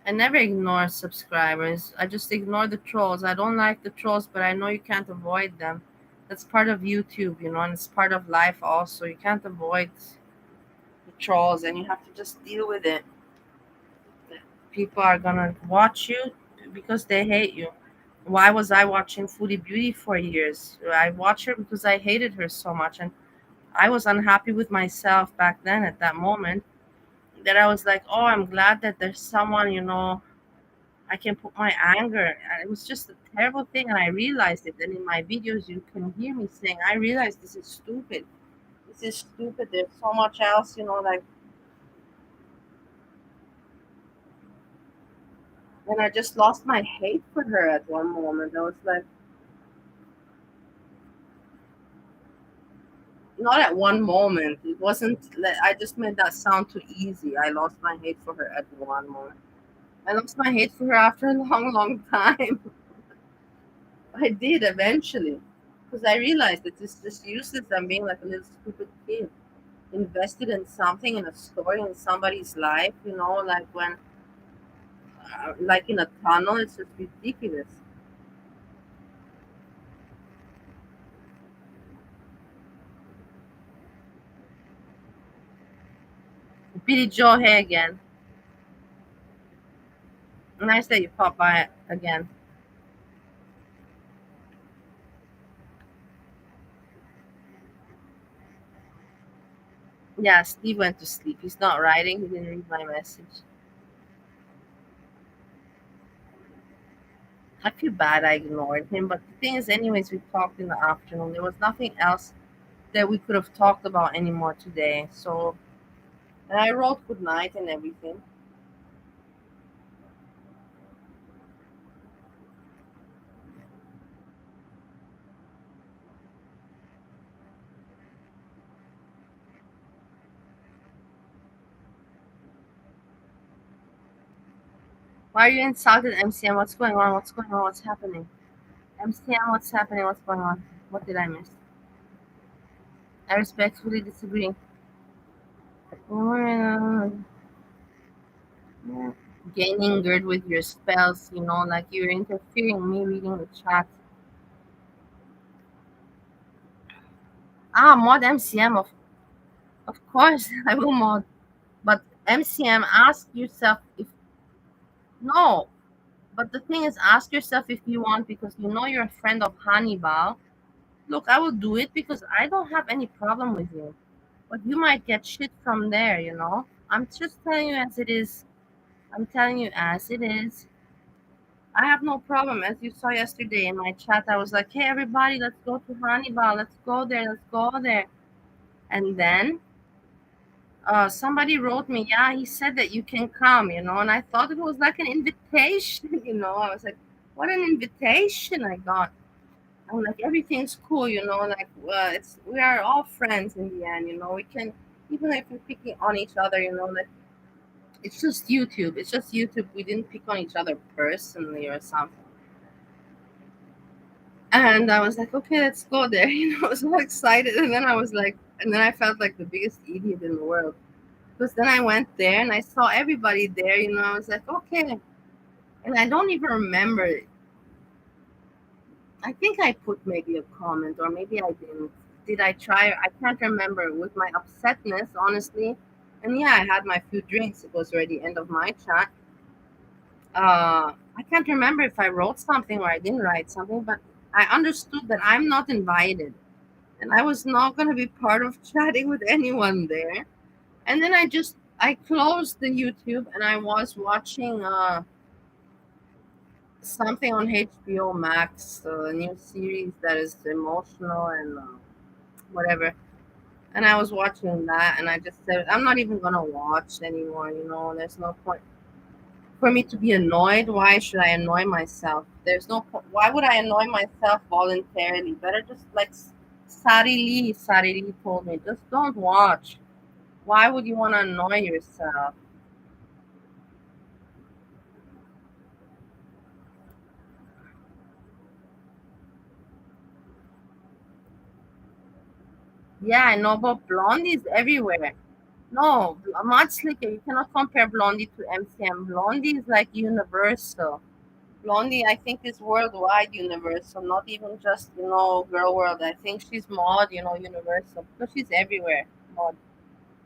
I never ignore subscribers. I just ignore the trolls. I don't like the trolls, but I know you can't avoid them. That's part of YouTube, and it's part of life also. You can't avoid the trolls, and you have to just deal with it. People are gonna watch you because they hate you. Why was I watching Foodie Beauty for years? I watched her because I hated her so much, and I was unhappy with myself back then at that moment. That I was like, oh, I'm glad that there's someone, I can put my anger. And it was just a terrible thing, and I realized it. And in my videos, you can hear me saying, I realized this is stupid. This is stupid. There's so much else, like. And I just lost my hate for her at one moment. I was like, Not at one moment. It wasn't. I just made that sound too easy. I lost my hate for her at one moment. I lost my hate for her after a long, long time. I did eventually, because I realized that it's just useless. I'm being like a little stupid kid, invested in something, in a story, in somebody's life. Like when, like in a tunnel. It's just ridiculous. Billy Joe here again. Nice that you popped by again. Yeah, Steve went to sleep. He's not writing. He didn't read my message. I feel bad I ignored him, but the thing is, anyways, we talked in the afternoon. There was nothing else that we could have talked about anymore today. So, and I wrote good night and everything. Why are you insulted, MCM? What's going on? What's going on? What's happening? MCM, what's happening? What's going on? What did I miss? I respectfully disagree. Gaining gird with your spells, like you're interfering me reading the chat. Mod MCM, of course, I will mod. But MCM, ask yourself if no. But the thing is, ask yourself if you want, because you're a friend of Hannibal. Look, I will do it because I don't have any problem with you. But you might get shit from there. I'm just telling you as it is. I'm telling you as it is. I have no problem. As you saw yesterday in my chat, I was like, hey, everybody, let's go to Hannibal. Let's go there. Let's go there. And then somebody wrote me, yeah, he said that you can come, and I thought it was like an invitation. I was like, what an invitation I got. I'm like, everything's cool, like we are all friends in the end. We can, even if we're picking on each other, like it's just YouTube. It's just YouTube. We didn't pick on each other personally or something. And I was like, okay, let's go there. I was so excited. And then I was like, and then I felt like the biggest idiot in the world. Because then I went there and I saw everybody there. I was like, okay. And I don't even remember. I think I put maybe a comment or maybe I didn't. Did I try? I can't remember with my upsetness, honestly. And yeah, I had my few drinks. It was already end of my chat. I can't remember if I wrote something or I didn't write something, but I understood that I'm not invited and I was not going to be part of chatting with anyone there. And then I closed the YouTube and I was watching something on HBO Max, a new series that is emotional and whatever. And I was watching that, and I just said, I'm not even gonna watch anymore. There's no point for me to be annoyed. Why should I annoy myself? There's no point. Why would I annoy myself voluntarily? Better just like Sari Lee told me, just don't watch. Why would you want to annoy yourself? Yeah, I know, but Blondie's everywhere. No, much slicker. You cannot compare Blondie to MCM. Blondie is like universal. Blondie, I think, is worldwide universal, not even just girl world. I think she's mod universal because she's everywhere. Mod.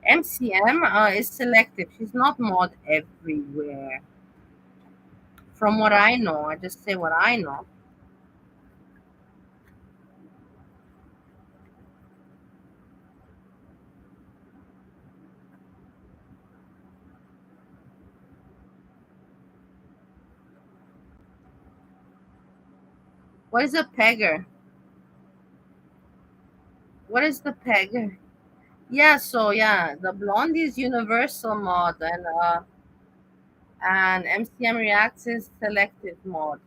MCM is selective. She's not mod everywhere. From what I know, I just say what I know. What is a pegger? What is the pegger? Yeah, so yeah, the Blondie is universal mod, and MCM Reacts is selective mod.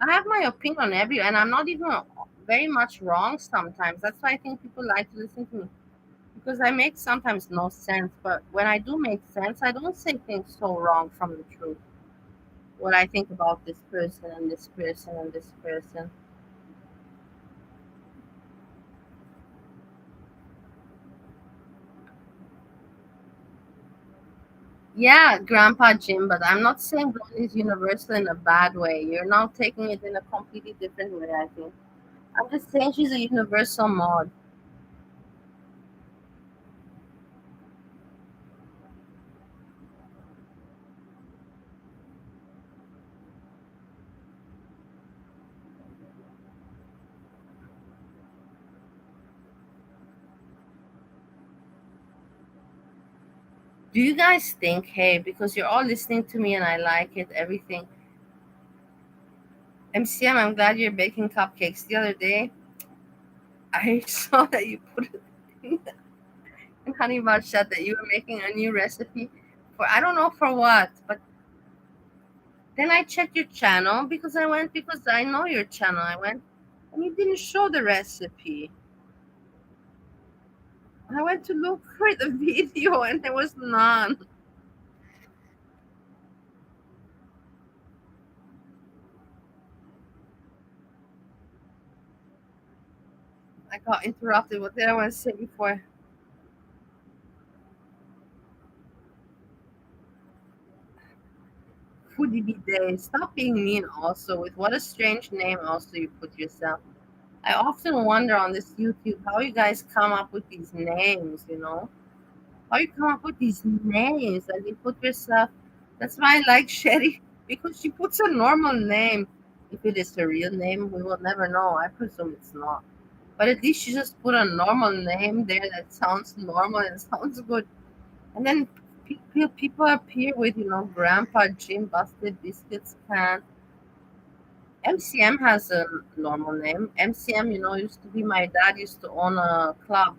I have my opinion on every, and I'm not even very much wrong sometimes. That's why I think people like to listen to me because I make sometimes no sense. But when I do make sense, I don't say things so wrong from the truth. What I think about this person and this person and this person. Yeah, Grandpa Jim, but I'm not saying God is universal in a bad way. You're now taking it in a completely different way, I think. I'm just saying she's a universal mod. Do you guys think, hey, because you're all listening to me and I like it, everything. MCM, I'm glad you're baking cupcakes. The other day, I saw that you put it in Honey Chat that you were making a new recipe for, I don't know for what, but then I checked your channel because I know your channel. I went, and you didn't show the recipe. I went to look for the video and there was none. I got interrupted. What did I want to say before? Foodie be day. Stop being mean also with what a strange name also you put yourself. I often wonder on this YouTube how you guys come up with these names, you know? How you come up with these names and you put yourself. That's why I like Sherry because she puts a normal name. If it is her real name, we will never know. I presume it's not. But at least she just put a normal name there that sounds normal and sounds good. And then people appear with, Grandpa Jim Busted Biscuits Can. MCM has a normal name. MCM, used to be my dad used to own a club,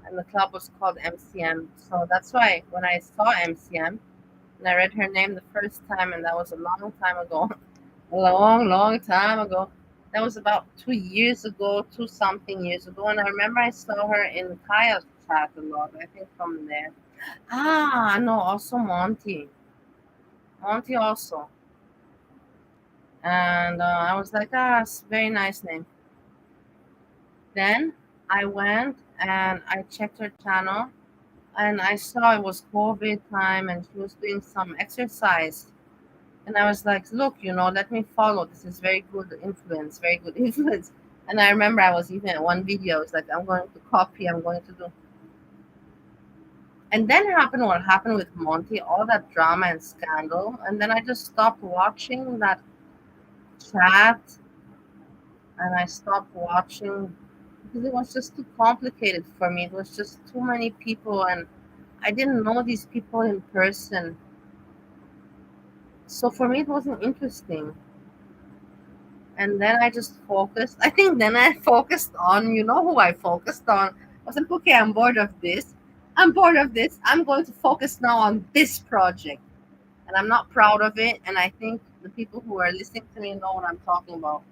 and the club was called MCM. So that's why when I saw MCM and I read her name the first time, and that was a long time ago, a long, long time ago. That was about 2 years ago, two something years ago. And I remember I saw her in Kaya's chat a lot. I think from there. Ah, no, also Monty. Monty also. And I was like, it's very nice name. Then I went and I checked her channel and I saw it was COVID time and she was doing some exercise. And I was like, look, let me follow. This is very good influence, very good influence. And I remember I was even in one video, I was like, I'm going to copy, I'm going to do. And then happened what happened with Monty, all that drama and scandal. And then I just stopped watching that chat and I stopped watching because it was just too complicated for me. It was just too many people and I didn't know these people in person. So for me, it wasn't interesting. And then I just focused. I think then I focused on, who I focused on. I was like, okay, I'm bored of this. I'm bored of this. I'm going to focus now on this project. And I'm not proud of it. And I think the people who are listening to me know what I'm talking about.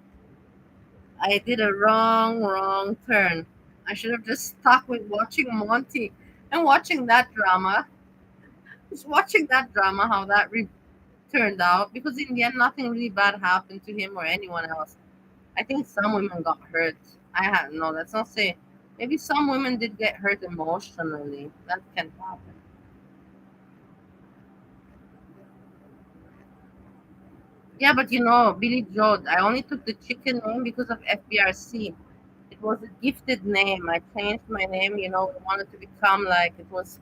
I did a wrong, wrong turn. I should have just stuck with watching Monty and watching that drama. Just watching that drama, how that turned out. Because in the end, nothing really bad happened to him or anyone else. I think some women got hurt. I had no, let's not say. Maybe some women did get hurt emotionally. That can happen. Yeah, but Billy Joe, I only took the chicken name because of FBRC. It was a gifted name. I changed my name, I wanted to become like it was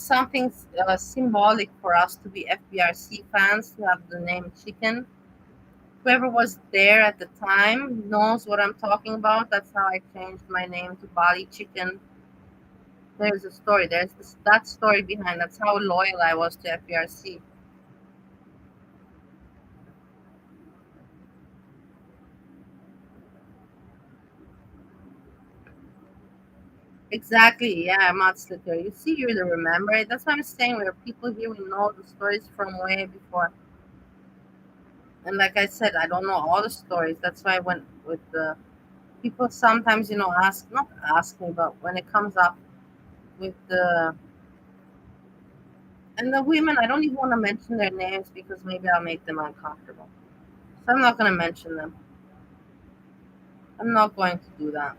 something symbolic for us to be FBRC fans to have the name chicken. Whoever was there at the time knows what I'm talking about. That's how I changed my name to Bali Chicken. There's a story. That story behind. That's how loyal I was to FBRC. Exactly. Yeah, Matt Slicker. You see, you really remember it. That's what I'm saying. There are people here who know the stories from way before. And like I said, I don't know all the stories. That's why I went with the people sometimes, ask, not ask me, but when it comes up with and the women, I don't even want to mention their names because maybe I'll make them uncomfortable. So I'm not going to mention them. I'm not going to do that.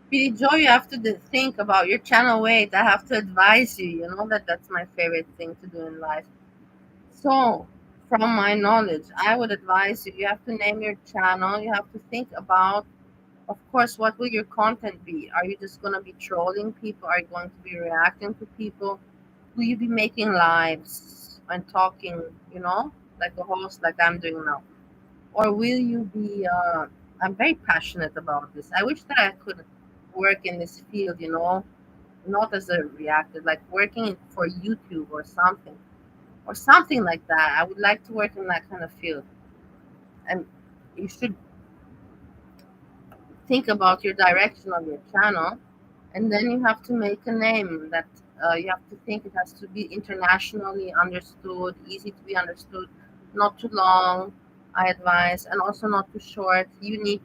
Billy Joe, you have to think about your channel weight. I have to advise you. You know that that's my favorite thing to do in life. So, from my knowledge, I would advise you. You have to name your channel. You have to think about, of course, what will your content be? Are you just going to be trolling people? Are you going to be reacting to people? Will you be making lives and talking, like a host, like I'm doing now? Or will you be, I'm very passionate about this. I wish that I could work in this field, not as a reactor, like working for YouTube or something like that. I would like to work in that kind of field. And you should think about your direction of your channel, and then you have to make a name that you have to think it has to be internationally understood, easy to be understood, not too long, I advise, and also not too short, unique.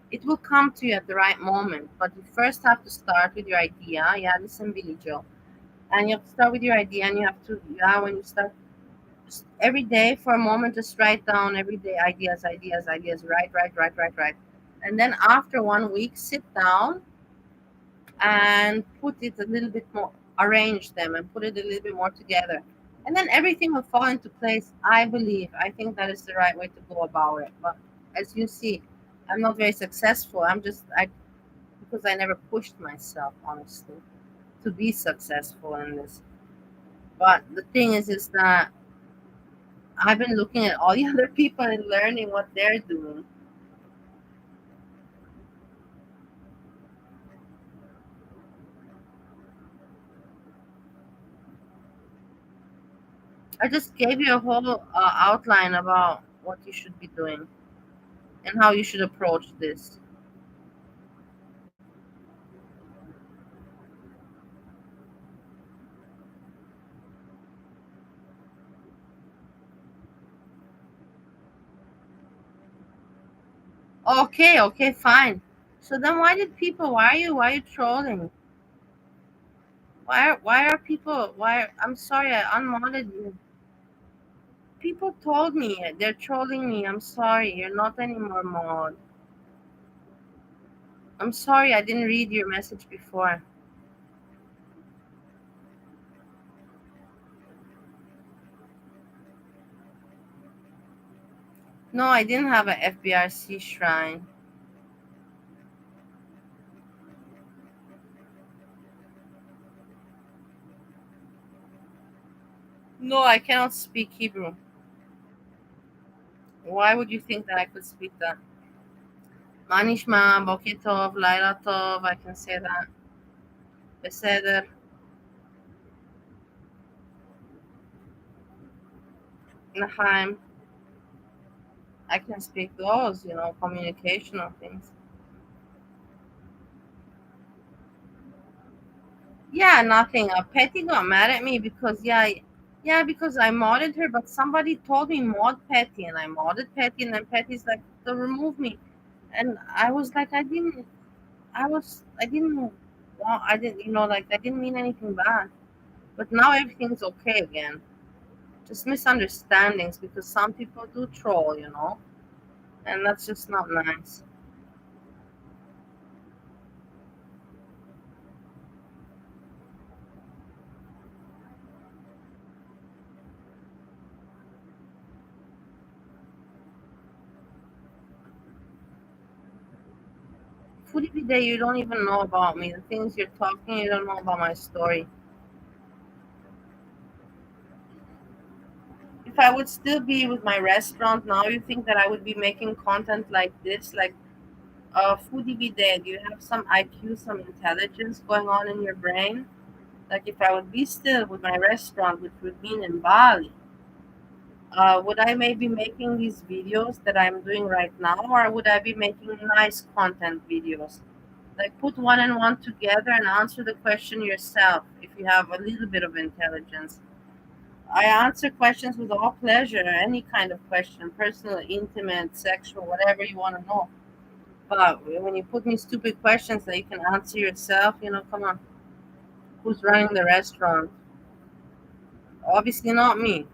It will come to you at the right moment, but you first have to start with your idea. Yeah, listen, Billy Joe. And you have to start with your idea, and you have to, yeah, when you start, just every day for a moment, just write down every day ideas, ideas, ideas, write. And then after 1 week, sit down and put it a little bit more, arrange them and put it a little bit more together. And then everything will fall into place, I believe. I think that is the right way to go about it. But as you see, I'm not very successful. Because I never pushed myself, honestly, to be successful in this. But the thing is that I've been looking at all the other people and learning what they're doing. I just gave you a whole outline about what you should be doing and how you should approach this. Okay, okay, fine. So then why are you trolling? I'm sorry, I unmodded you. People told me they're trolling me. I'm sorry, you're not anymore mod. I'm sorry, I didn't read your message before. No, I didn't have a FBRC shrine. No, I cannot speak Hebrew. Why would you think that I could speak that? Manishma, Boker Tov, Laila Tov, I can say that. Beseder, Nahaim, I can speak those, communicational things. Yeah, nothing. Petty got mad at me because yeah, because I modded her, but somebody told me mod Petty, and I modded Petty, and then Petty's like, to remove me, and I was like, I didn't want, I didn't, like I didn't mean anything bad, but now everything's okay again. Just misunderstandings because some people do troll, and that's just not nice. Foodie Day, you don't even know about me. The things you're talking, you don't know about my story. If I would still be with my restaurant now, you think that I would be making content like this? Like, foodie be dead. You have some IQ, some intelligence going on in your brain. Like, if I would be still with my restaurant, which would mean in Bali, Would I maybe making these videos that I'm doing right now, or would I be making nice content videos? Like put one and one together and answer the question yourself if you have a little bit of intelligence. I answer questions with all pleasure, any kind of question, personal, intimate, sexual, whatever you want to know. But when you put me stupid questions that you can answer yourself, come on, who's running the restaurant? Obviously not me.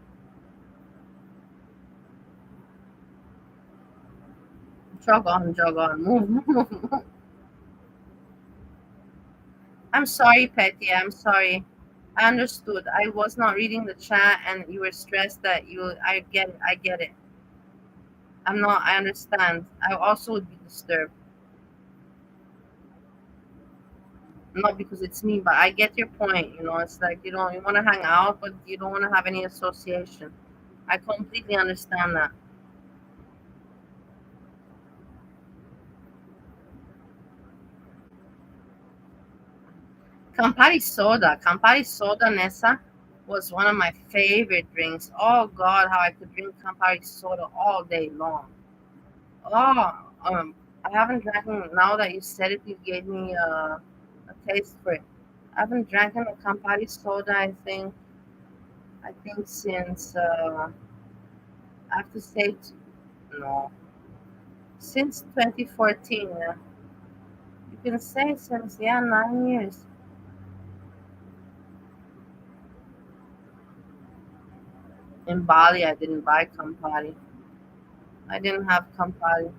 Jog on, move, move. I'm sorry, Petty. I'm sorry. I understood. I was not reading the chat, and you were stressed that you. I get it. I get it. I'm not. I understand. I also would be disturbed. Not because it's me, but I get your point. It's like you want to hang out, but you don't want to have any association. I completely understand that. Campari soda, Nessa, was one of my favorite drinks. Oh God, how I could drink Campari soda all day long. Oh, I haven't drank it. Now that you said it, you gave me a taste for it. I haven't drank a Campari soda. I think since I have to say no, since 2014. Yeah. You can say since, yeah, 9 years. In Bali, I didn't buy Campari. I didn't have Campari.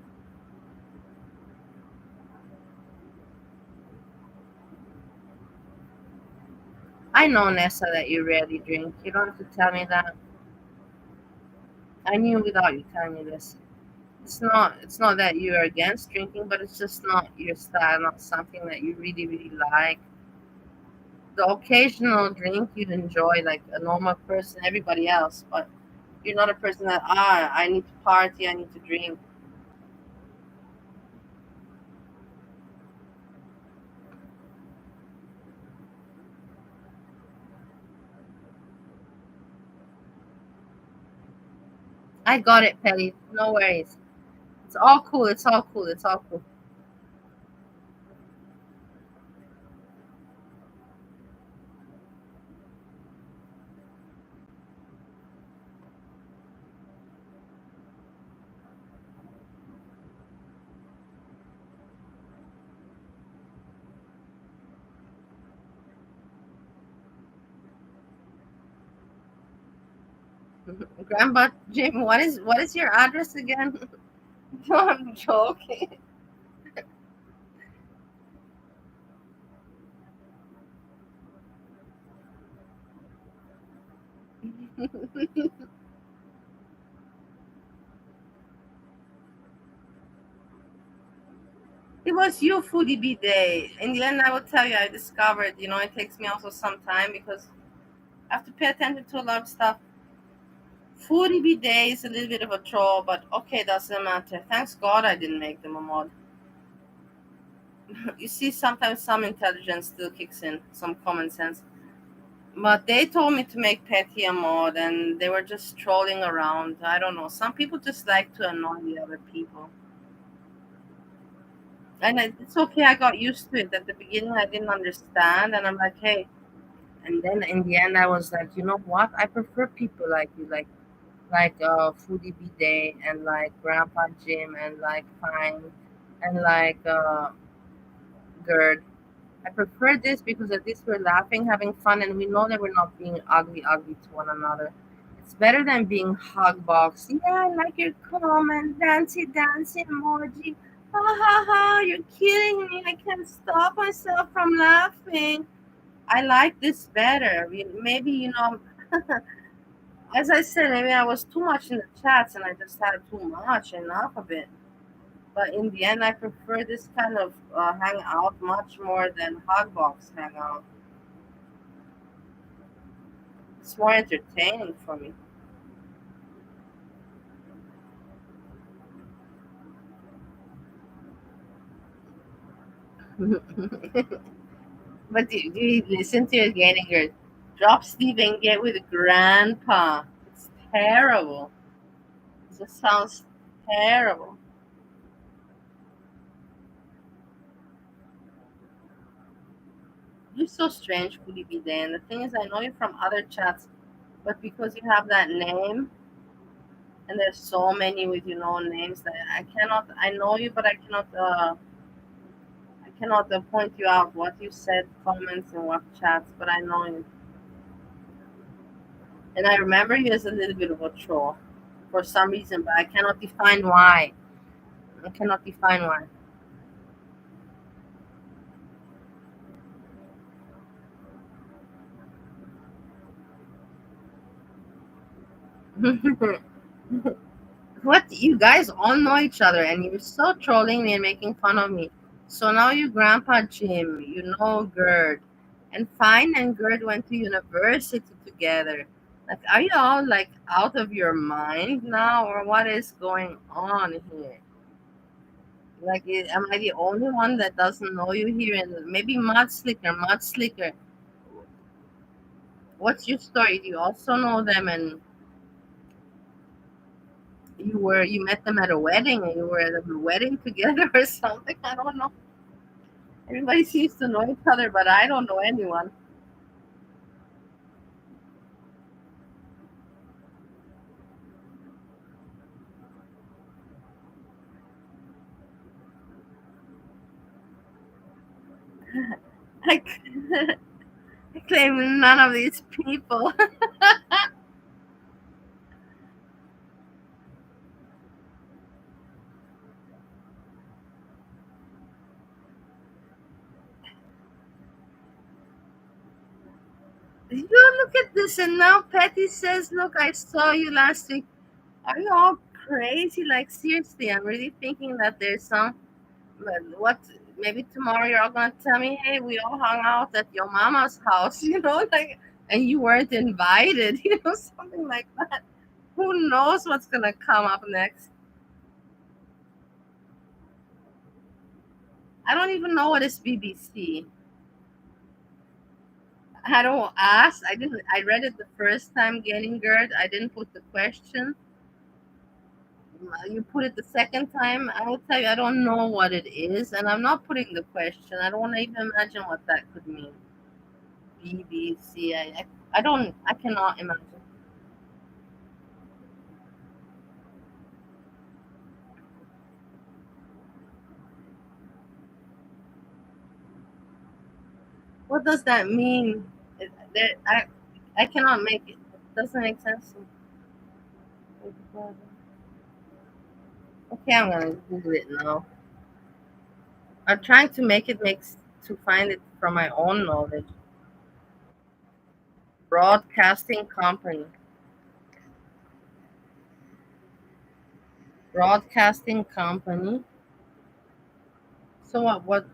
I know, Nessa, that you rarely drink. You don't have to tell me that. I knew without you telling me this. It's not that you're against drinking, but it's just not your style, not something that you really, really like. The occasional drink you'd enjoy like a normal person, everybody else, but you're not a person that I need to party, I need to drink. I got it, Petty. No worries. It's all cool. It's all cool. It's all cool. Grandpa Jim, what is your address again? No, I'm joking. It was you, Foodie B Day. In the end, I will tell you, I discovered, it takes me also some time because I have to pay attention to a lot of stuff. Foodie B Day is a little bit of a troll, but okay, doesn't matter. Thanks God I didn't make them a mod. You see, sometimes some intelligence still kicks in, some common sense. But they told me to make Petty a mod, and they were just trolling around. I don't know. Some people just like to annoy the other people. And it's okay. I got used to it. At the beginning, I didn't understand, and I'm like, hey. And then in the end, I was like, you know what? I prefer people like you, like Foodie B Day, and like Grandpa Jim, and like Fine, and like Gerd. I prefer this because at least we're laughing, having fun, and we know that we're not being ugly to one another. It's better than being hug box. Yeah, I like your comment, dancey emoji. Ha ha ha! You're kidding me. I can't stop myself from laughing. I like this better. Maybe as I said, maybe I was too much in the chats and I just had too much, enough of it. But in the end, I prefer this kind of hangout much more than Hogbox hangout. It's more entertaining for me. But do you listen to it again and go, drop Steve and get with Grandpa? terrible. It just sounds terrible. You're so strange, Kuli Dan. The thing is, I know you from other chats, but because you have that name, and there's so many with names that I cannot. I know you, but I cannot. I cannot point you out what you said, comments, and what chats. But I know you, and I remember you as a little bit of a troll for some reason, but I cannot define why. I cannot define why. What, you guys all know each other and you're so trolling me and making fun of me. So now you grandpa Jim, you know Gerd. And Fine and Gerd went to university together. Like, are you all like out of your mind now, or what is going on here? Like, am I the only one that doesn't know you here? And maybe Mud Slicker, what's your story? Do you also know them? And you met them at a wedding, and you were at a wedding together or something? I don't know. Everybody seems to know each other, but I don't know anyone. I, I claim none of these people. You look at this, and now Patty says, "Look, I saw you last week." Are you all crazy? Like, seriously, I'm really thinking that there's some. What? Maybe tomorrow you're all gonna tell me, "Hey, we all hung out at your mama's house," like, and you weren't invited, something like that. Who knows what's gonna come up next? I don't even know what is BBC. I don't ask. I didn't. I read it the first time getting GERD. I didn't put the question. You put it the second time. I will tell you, I don't know what it is, and I'm not putting the question. I don't want to even imagine what that could mean. BBC. I don't. I cannot imagine. What does that mean? I cannot make it. It doesn't make sense to me. Okay, I'm gonna Google it now. I'm trying to make it makes to find it from my own knowledge. Broadcasting company. Broadcasting company. So what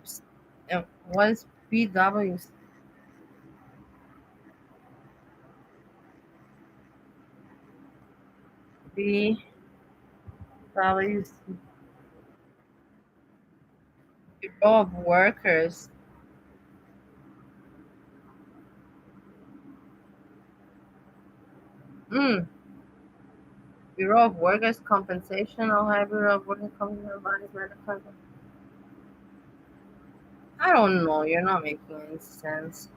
is BW? BW Bureau of Workers. Mm. Bureau of Workers Compensation, Ohio Bureau of Workers Compensation. I don't know. You're not making any sense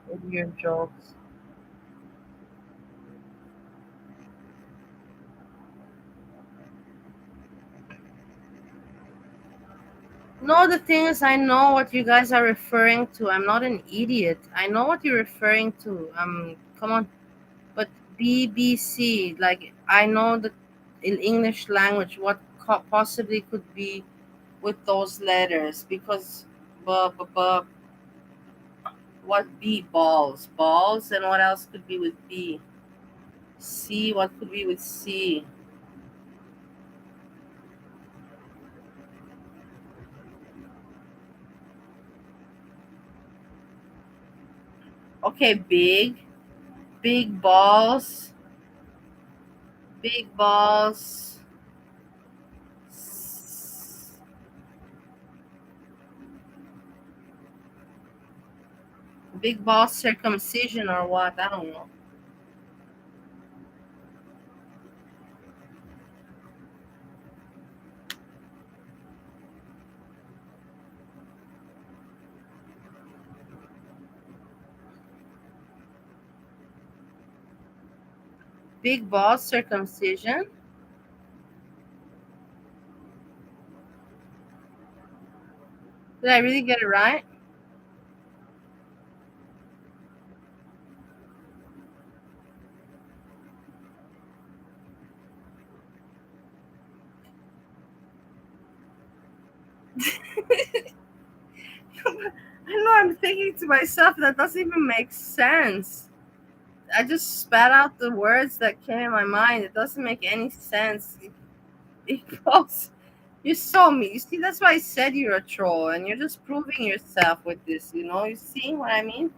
with your jokes. No, the thing is, I know what you guys are referring to. I'm not an idiot. I know what you're referring to. Come on. But BBC, like, I know that in English language, what possibly could be with those letters, because what B, balls, and what else could be with B? C, what could be with C? Okay, big balls, big balls, big ball circumcision or what? I don't know. Big balls circumcision. Did I really get it right? I know I'm thinking to myself that doesn't even make sense. I just spat out the words that came in my mind. It doesn't make any sense. Equals. You saw me. You see, that's why I said you're a troll, and you're just proving yourself with this. You see what I mean?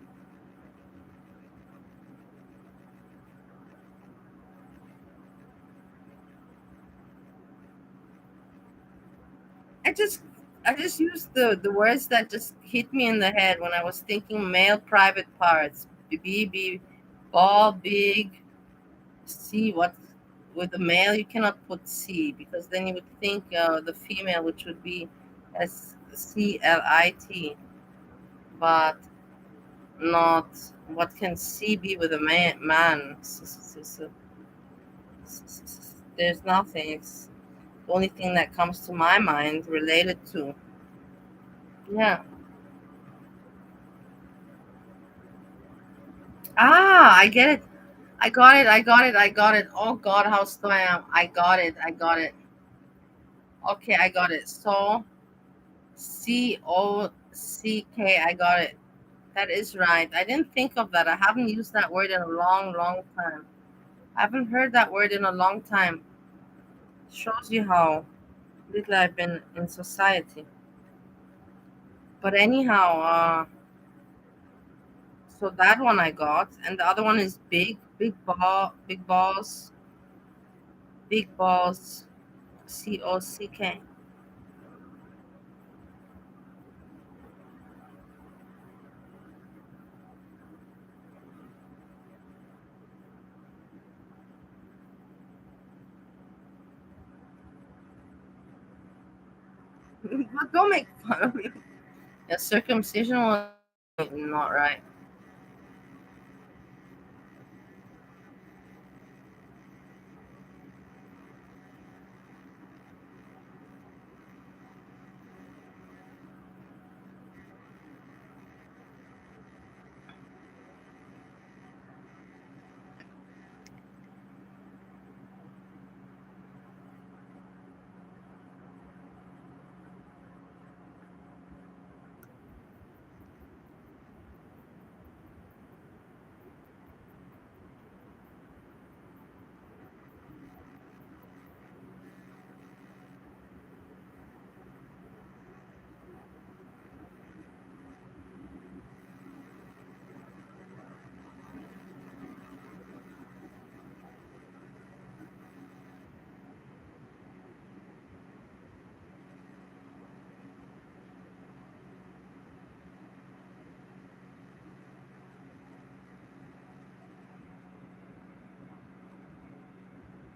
I just, I just used the words that just hit me in the head when I was thinking male private parts. B, ball, big, C. What with the male you cannot put C because then you would think the female, which would be SCLIT, but not. What can C be with a man? There's nothing. It's the only thing that comes to my mind related to. Yeah. Ah, I get it. I got it. I got it. I got it. Oh God, how slow I am. I got it. I got it. Okay, I got it. So COCK. I got it. That is right. I didn't think of that. I haven't used that word in a long, long time. I haven't heard that word in a long time. Shows you how little I've been in society. But anyhow, so that one I got, and the other one is big balls, COCK. But don't make fun of me. Yeah, circumcision was not right.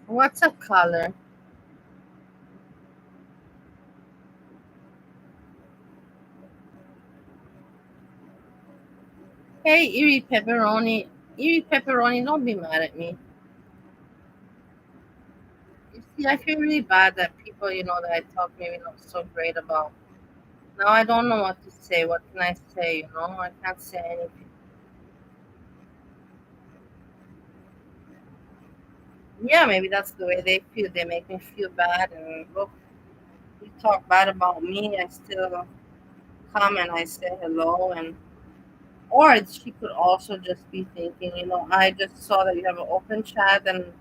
What's a color? Hey, Eerie pepperoni, don't be mad at me. You see, I feel really bad that people, that I talk maybe not so great about. Now I don't know what to say. What can I say? I can't say anything. Yeah, maybe that's the way they feel. They make me feel bad, and look, you talk bad about me, I still come and I say hello, and or she could also just be thinking, I just saw that you have an open chat, and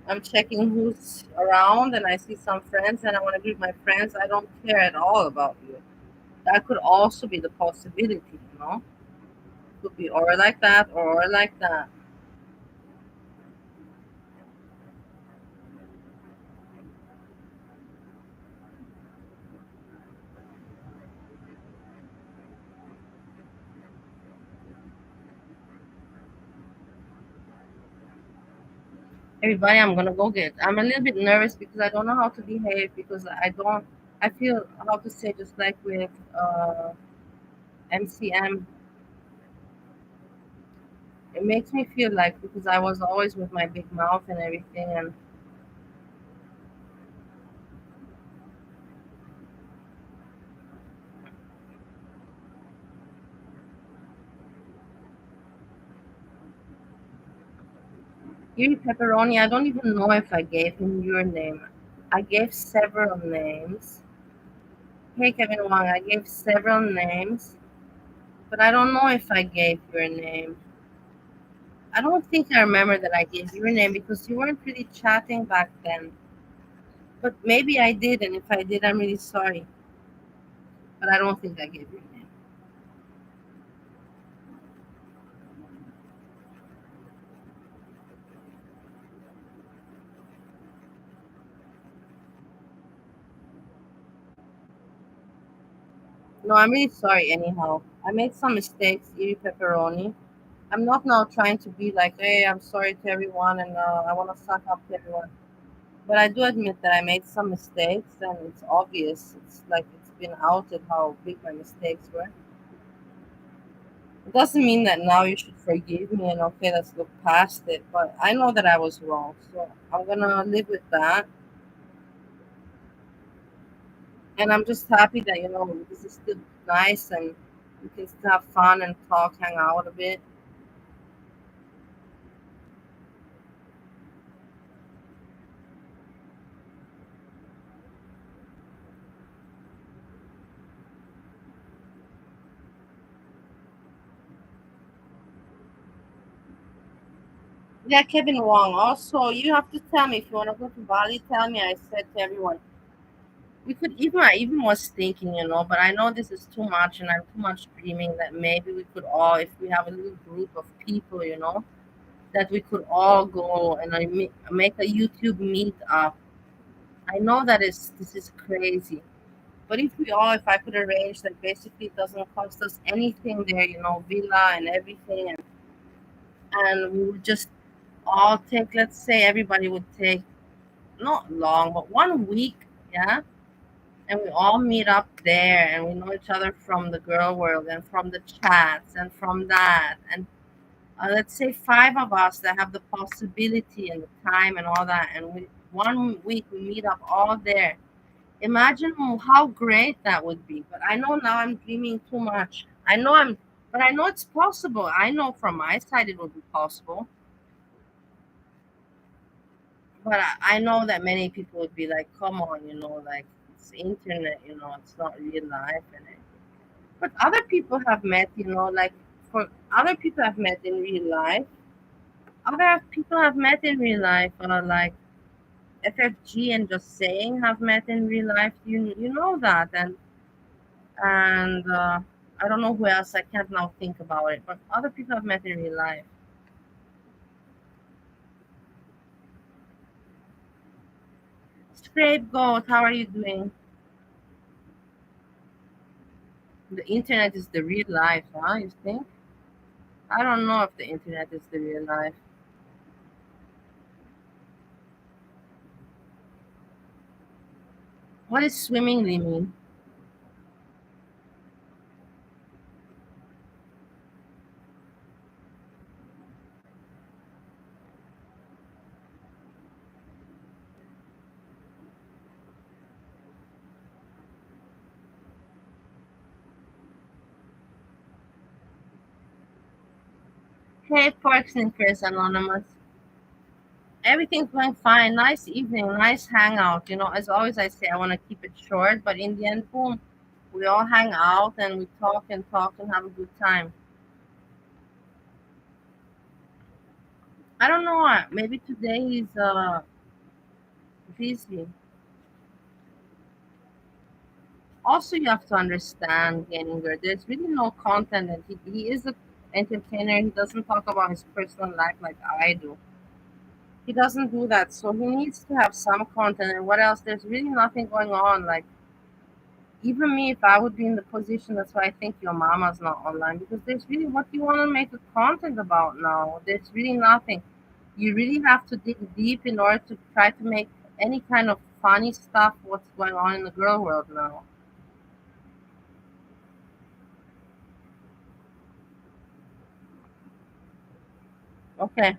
I'm checking who's around, and I see some friends, and I want to greet my friends. I don't care at all about you. That could also be the possibility. Could be or like that or like that. Everybody, I'm gonna go get. I'm a little bit nervous because I don't know how to behave because I don't. I feel how to say just like with MCM. It makes me feel like because I was always with my big mouth and everything, and Yuri Pepperoni, I don't even know if I gave him your name. I gave several names. Hey, Kevin Wang, I gave several names, but I don't know if I gave your name. I don't think I remember that I gave your name because you weren't really chatting back then. But maybe I did, and if I did, I'm really sorry. But I don't think I gave your name. No, I'm really sorry anyhow. I made some mistakes, Iri Pepperoni. I'm not now trying to be like, hey, I'm sorry to everyone and I want to suck up to everyone. But I do admit that I made some mistakes and it's obvious. It's like it's been outed how big my mistakes were. It doesn't mean that now you should forgive me and okay, let's look past it. But I know that I was wrong. So I'm going to live with that. And I'm just happy that, this is still nice and we can still have fun and talk, hang out a bit. Yeah, Kevin Wong. Also, you have to tell me if you want to go to Bali. Tell me. I said to everyone, we could even. I even was thinking, but I know this is too much, and I'm too much dreaming that maybe we could all, if we have a little group of people, that we could all go and make a YouTube meet up. I know that is this is crazy, but if I could arrange that, basically it doesn't cost us anything there, villa and everything, and we would just all take. Let's say everybody would take not long, but 1 week, yeah. And we all meet up there and we know each other from the girl world and from the chats and from that. And let's say five of us that have the possibility and the time and all that. And 1 week we meet up all there. Imagine how great that would be. But I know now I'm dreaming too much. But I know it's possible. I know from my side it would be possible. But I know that many people would be like, come on, like it's internet, it's not real life. But other people have met, like for other people I've met in real life, other people have met in real life, like FFG and just saying have met in real life. You know that, and I don't know who else. I can't now think about it, but other people have met in real life. Scapegoat, how are you doing? The internet is the real life, huh? You think? I don't know if the internet is the real life. What does swimmingly mean? Hey, Parks and Chris Anonymous. Everything's going fine. Nice evening, nice hangout. As always, I say I want to keep it short, but in the end, boom, we all hang out and we talk and have a good time. I don't know. Maybe today he's busy. Also, you have to understand, Genninger, there's really no content, and he is an entertainer. He doesn't talk about his personal life like I do. He doesn't do that, so he needs to have some content. And what else? There's really nothing going on. Like even me, if I would be in the position, that's why I think your mama's not online because there's really what do you want to make a content about now? There's really nothing. You really have to dig deep in order to try to make any kind of funny stuff. What's going on in the girl world now? Okay.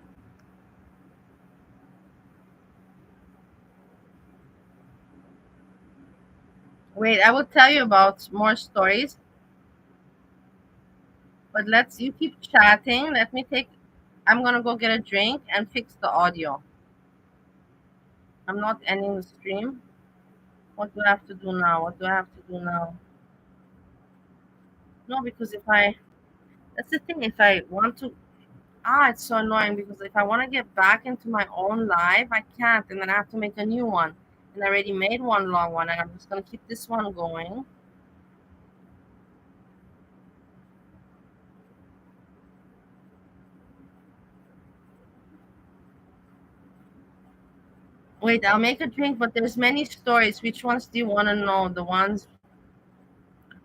Wait, I will tell you about more stories, but let's you keep chatting. Let me take I'm gonna go get a drink and fix the audio. I'm not ending the stream. What do I have to do now? What do I have to do now? No, because if I that's the thing, if I want to it's so annoying because if I want to get back into my own life, I can't, and then I have to make a new one. And I already made one long one, and I'm just gonna keep this one going. Wait, I'll make a drink, but there's many stories. Which ones do you want to know? The ones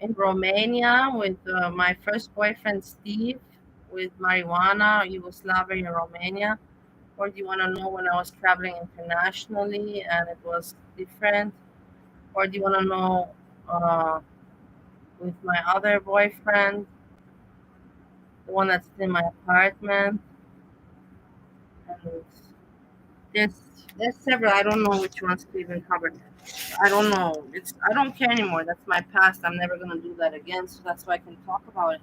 in Romania with my first boyfriend Steve, with marijuana, Yugoslavia, and Romania, or do you want to know when I was traveling internationally and it was different, or do you want to know uh, with my other boyfriend, the one that's in my apartment? And there's there's several. I don't know which ones to even cover. I don't know. I don't care anymore. That's my past. I'm never gonna do that again. So that's why I can talk about it.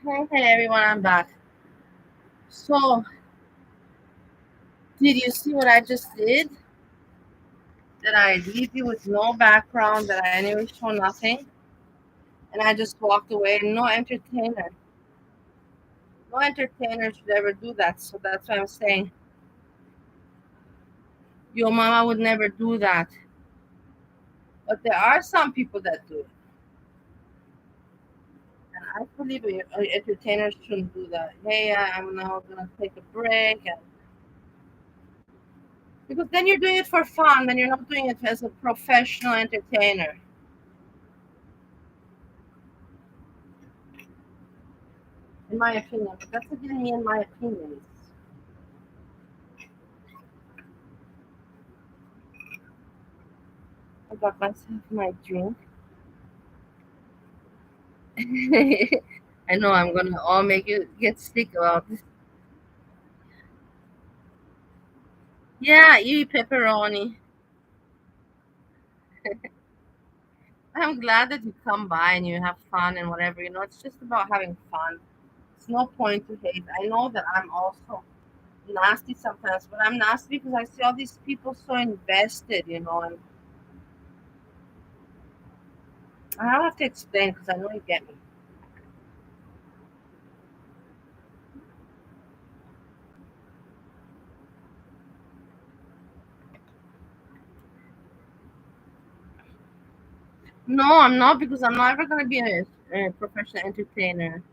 Hey everyone, I'm back. So, did you see what I just did? That I leave you with no background, that I anyway show nothing, and I just walked away. No entertainer should ever do that. So that's why I'm saying your mama would never do that. But there are some people that do it, and I believe entertainers shouldn't do that. Hey, I'm now gonna take a break, and because then you're doing it for fun, then you're not doing it as a professional entertainer, in my opinion. But that's again me and my opinions. I got myself my drink. I know I'm gonna all make you get sick about this. Yeah, you eat pepperoni. I'm glad that you come by and you have fun and whatever. It's just about having fun. It's no point to hate. I know that I'm also nasty sometimes, but I'm nasty because I see all these people so invested, and I don't have to explain because I know you get me. No, I'm not because I'm not ever gonna be a professional entertainer.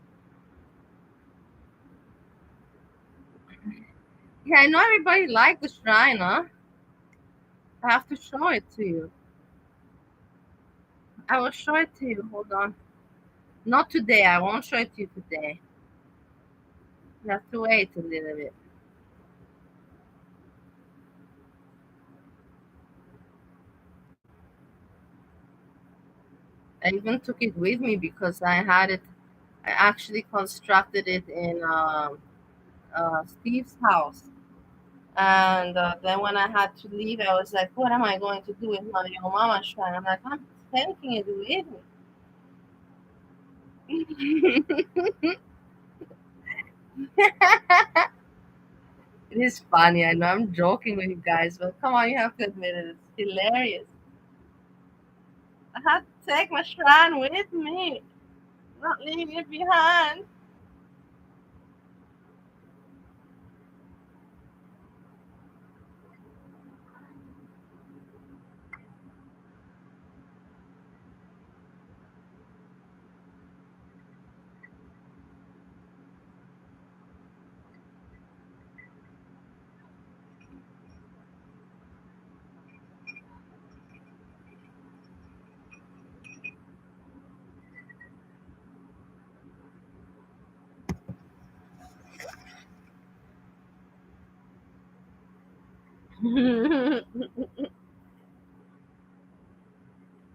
Yeah, I know everybody likes the shrine, huh? I have to show it to you. I will show it to you. Hold on. Not today. I won't show it to you today. You have to wait a little bit. I even took it with me because I had it. I actually constructed it in Steve's house. And then when I had to leave, I was like, what am I going to do with my young mama shrine? I'm like, I'm taking it with me. It is funny. I know I'm joking with you guys, but come on, you have to admit it. It's hilarious. I had to take my shrine with me, not leaving it behind.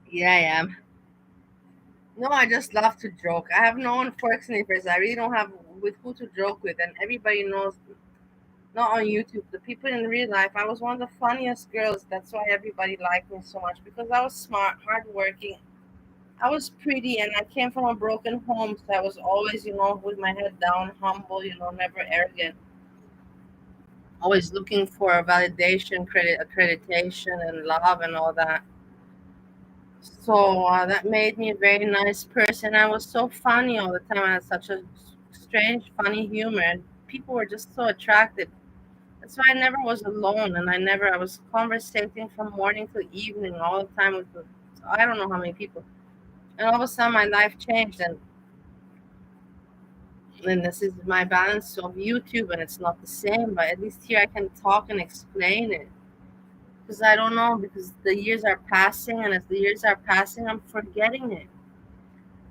Yeah, I am. No, I just love to joke. I have no one for snippers. I really don't have with who to joke with, and everybody knows. Not on YouTube. The people in real life. I was one of the funniest girls. That's why everybody liked me so much because I was smart, hardworking. I was pretty, and I came from a broken home, so I was always, with my head down, humble, never arrogant. Always looking for validation, accreditation, and love, and all that. So that made me a very nice person. I was so funny all the time. I had such a strange, funny humor, and people were just so attracted. That's why I never was alone, and I was conversating from morning to evening all the time with I don't know how many people. And all of a sudden, my life changed, and this is my balance of YouTube, and it's not the same, but at least here I can talk and explain it. Because I don't know, because the years are passing, and as the years are passing, I'm forgetting it.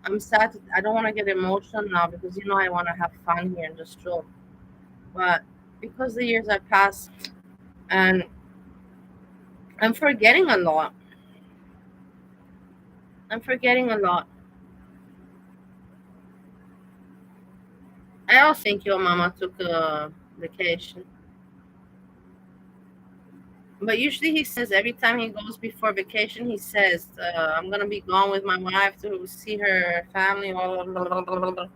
I'm sad. I don't want to get emotional now because I want to have fun here and just joke. But because the years are passed, and I'm forgetting a lot. I'm forgetting a lot. I don't think your mama took a vacation. But usually he says every time he goes before vacation, he says, I'm going to be gone with my wife to see her family. Blah, blah, blah, blah, blah, blah.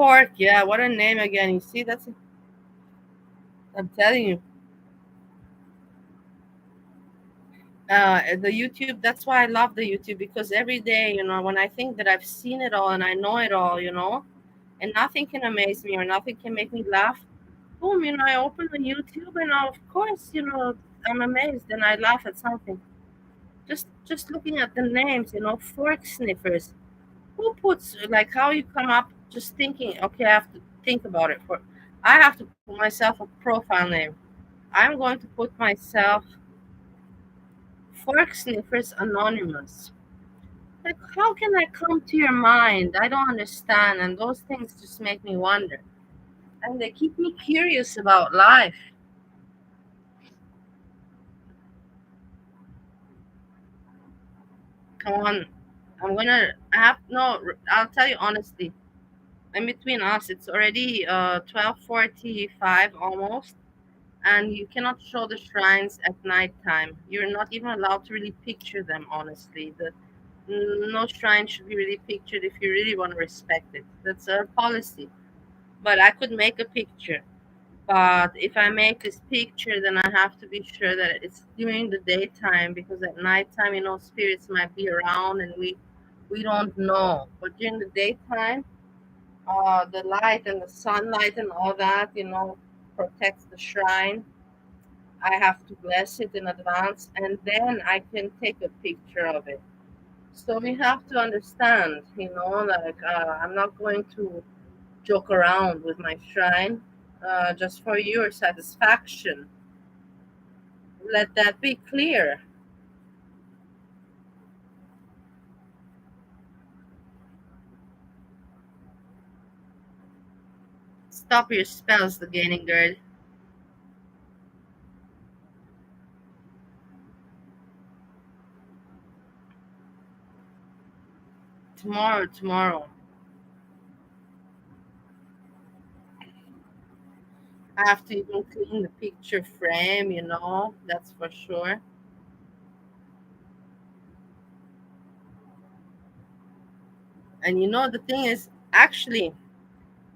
Fork, yeah, what a name again. You see, I'm telling you. The YouTube, that's why I love the YouTube, because every day, when I think that I've seen it all and I know it all, and nothing can amaze me or nothing can make me laugh, boom, I open the YouTube and of course, I'm amazed and I laugh at something. Just looking at the names, fork sniffers. Who puts, like, how you come up just thinking, okay, I have to think about it for, I have to put myself a profile name. I'm going to put myself Fork Sniffers Anonymous. Like, how can that come to your mind? I don't understand. And those things just make me wonder. And they keep me curious about life. Come on. I have, no, I'll tell you honestly. In between us, it's already 12:45 almost. And you cannot show the shrines at nighttime. You're not even allowed to really picture them, honestly. No shrine should be really pictured if you really want to respect it. That's a policy. But I could make a picture. But if I make this picture, then I have to be sure that it's during the daytime, because at nighttime, spirits might be around and we don't know. But during the daytime, the light and the sunlight and all that, protects the shrine. I have to bless it in advance, and then I can take a picture of it. So we have to understand, like, I'm not going to joke around with my shrine just for your satisfaction. Let that be clear. Stop your spells, the gaining girl. Tomorrow, tomorrow. I have to even clean the picture frame, that's for sure. And the thing is, actually,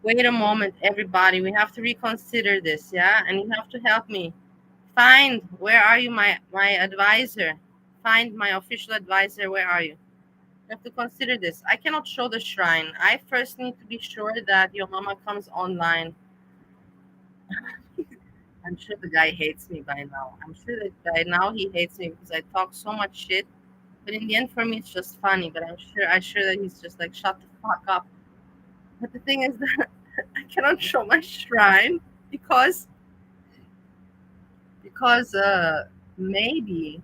wait a moment, everybody. We have to reconsider this, yeah? And you have to help me. Find, where are you, my advisor? Find my official advisor. Where are you? You have to consider this. I cannot show the shrine. I first need to be sure that your mama comes online. I'm sure the guy hates me by now. I'm sure that by now he hates me because I talk so much shit. But in the end, for me, it's just funny. But I'm sure that he's just like, shut the fuck up. But the thing is that I cannot show my shrine because because maybe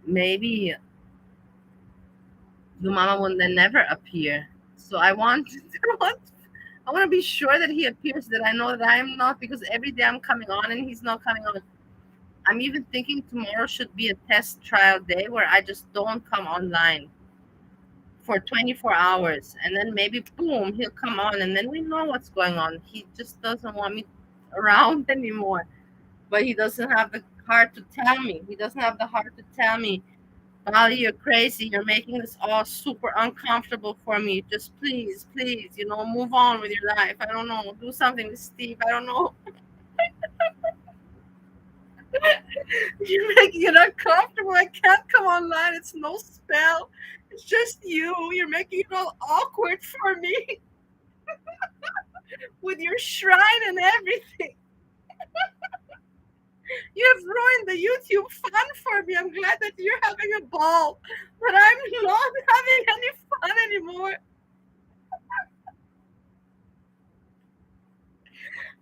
maybe your mama will then never appear. So I want I want to be sure that he appears, that I know that I'm not, because every day I'm coming on and he's not coming on. I'm even thinking tomorrow should be a test trial day where I just don't come online for 24 hours, and then maybe boom, he'll come on, and then we know what's going on. He just doesn't want me around anymore. But he doesn't have the heart to tell me. He doesn't have the heart to tell me, Bali, you're crazy. You're making this all super uncomfortable for me. Just please, please, move on with your life. I don't know. Do something with Steve. I don't know. You're making it uncomfortable. I can't come online. It's no spell. It's just you. You're making it all awkward for me with your shrine and everything. You have ruined the YouTube fun for me. I'm glad that you're having a ball, but I'm not having any fun anymore.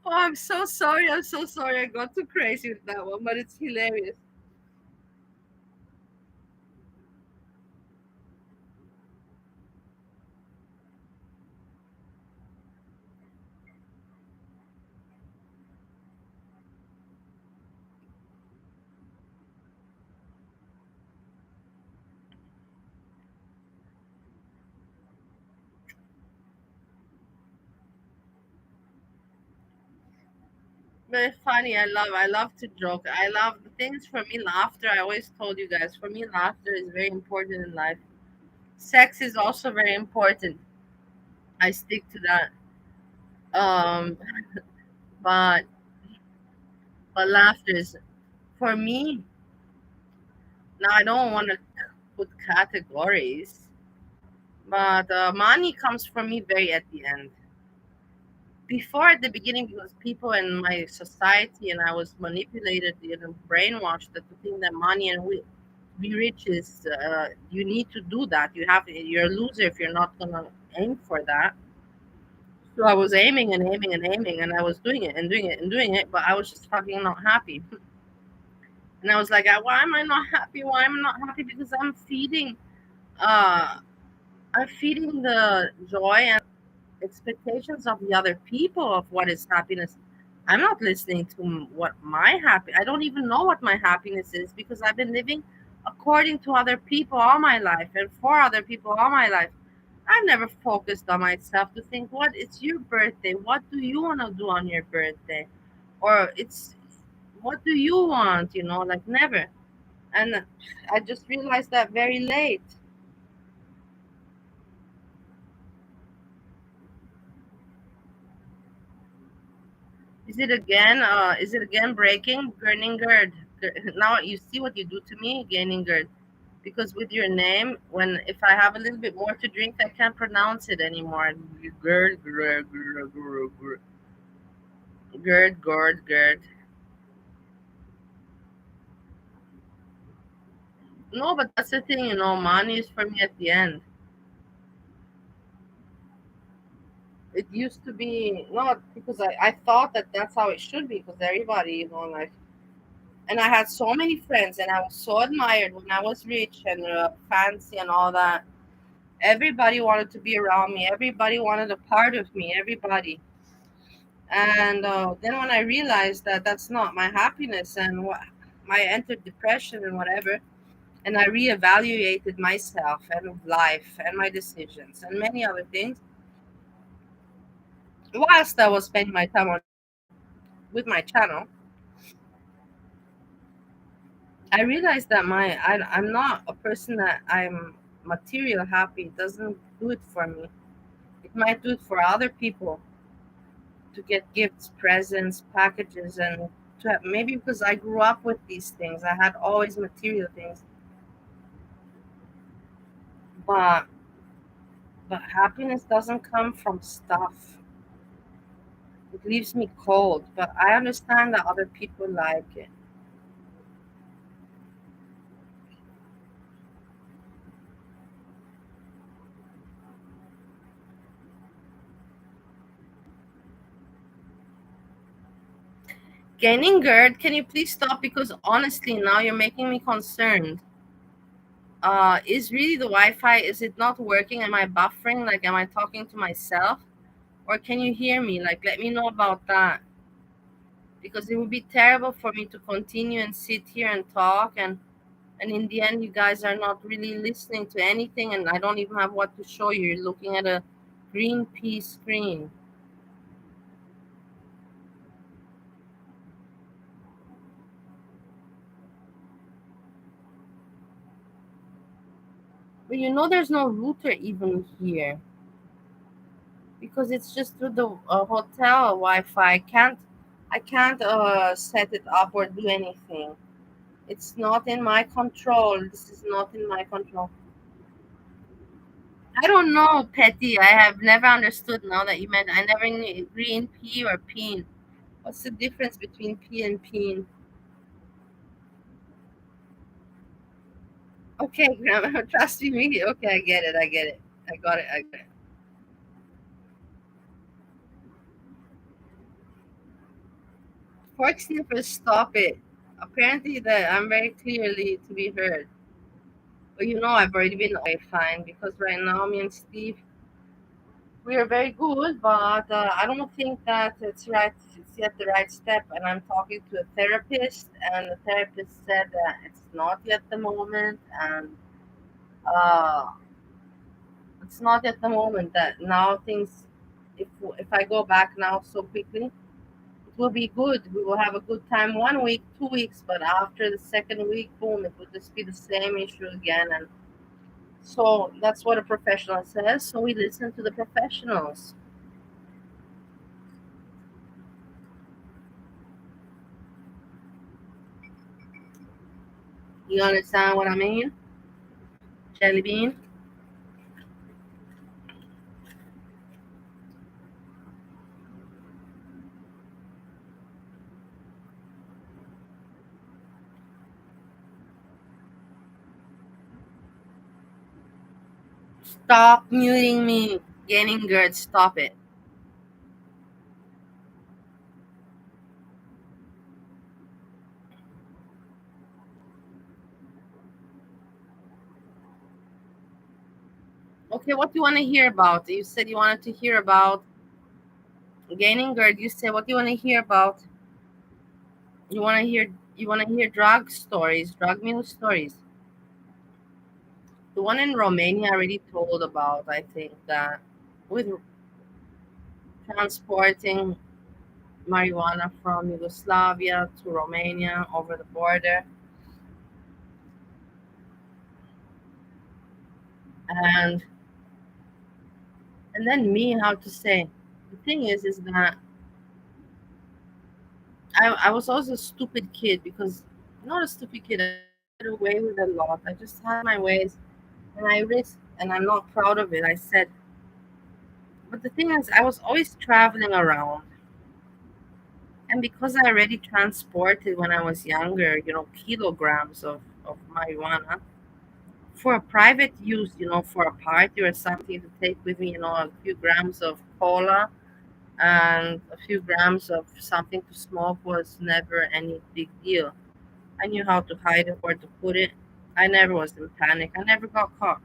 Oh, I'm so sorry. I'm so sorry. I got too crazy with that one, but it's hilarious. Very funny. I love to joke. I love the things, for me, laughter. I always told you guys, for me, laughter is very important in life. Sex is also very important. I stick to that. Um, but laughter is for me. Now I don't want to put categories, but money comes for me very at the end. Before at the beginning, because people in my society and I was manipulated and brainwashed to think that money and we be rich is you need to do that. You're a loser if you're not gonna aim for that. So I was aiming and aiming and aiming, and I was doing it and doing it and doing it, but I was just fucking not happy. And I was like, why am I not happy? Why am I not happy? Because uh, I'm feeding the joy and expectations of the other people of what is happiness. I'm not listening to what my happy. I don't even know what my happiness is because I've been living according to other people all my life and for other people all my life. I've never focused on myself to think, what it's your birthday. What do you want to do on your birthday? Or it's what do you want? Like never. And I just realized that very late. Is it again breaking? Gurning Gerd. Now you see what you do to me, gaining Gerd. Because with your name, if I have a little bit more to drink, I can't pronounce it anymore. Gerd, Gerd, Gerd, Gerd, Gerd, Gerd, Gerd. No, but that's the thing, money is for me at the end. It used to be not because I thought that that's how it should be because everybody, like, and I had so many friends and I was so admired when I was rich and fancy and all that. Everybody wanted to be around me. Everybody wanted a part of me. Everybody. And then when I realized that that's not my happiness and I entered depression and whatever, and I reevaluated myself and life and my decisions and many other things, whilst I was spending my time with my channel, I realized that I'm not a person that I'm material happy. It doesn't do it for me. It might do it for other people to get gifts, presents, packages, and to have, maybe because I grew up with these things. I had always material things, but happiness doesn't come from stuff. It leaves me cold. But I understand that other people like it. Gaining GERD, can you please stop? Because honestly, now you're making me concerned. Is really the Wi-Fi? Is it not working? Am I buffering? Like, am I talking to myself? Or can you hear me? Like, let me know about that. Because it would be terrible for me to continue and sit here and talk and in the end you guys are not really listening to anything and I don't even have what to show you. You're looking at a green pea screen. But there's no router even here because it's just through the hotel Wi-Fi. I can't set it up or do anything. It's not in my control. This is not in my control. I don't know, Petty. I have never understood now that you meant I never knew green pea or peen. What's the difference between pea and peen? Okay, Grandma, trust me. Okay, I get it. I get it. I got it. I got it. Fork sniffers, stop it. Apparently, that I'm very clearly to be heard. But I've already been fine because right now, me and Steve, we are very good, but I don't think that it's right. It's yet the right step. And I'm talking to a therapist, and the therapist said that it's not yet the moment, and uh, it's not at the moment that now things. If I go back now so quickly, it will be good. We will have a good time 1 week, 2 weeks, but after the second week, boom, it will just be the same issue again. And so that's what a professional says. So we listen to the professionals. You understand what I mean? Jelly bean. Stop muting me. Gaining GERD, stop it. Okay, what do you want to hear about? You said you wanted to hear about gaining GERD. You said what do you want to hear about? You want to hear drug stories, drug news stories. The one in Romania I already told about, I think that with transporting marijuana from Yugoslavia to Romania over the border. And then me, how to say, the thing is that I was also a stupid kid because not a stupid kid. I got away with a lot. I just had my ways and I risked and I'm not proud of it. I said, but the thing is, I was always traveling around. And because I already transported when I was younger, kilograms of marijuana for a private use, for a party or something to take with me, a few grams of cola and a few grams of something to smoke was never any big deal. I knew how to hide it, where to put it. I never was in panic. I never got caught.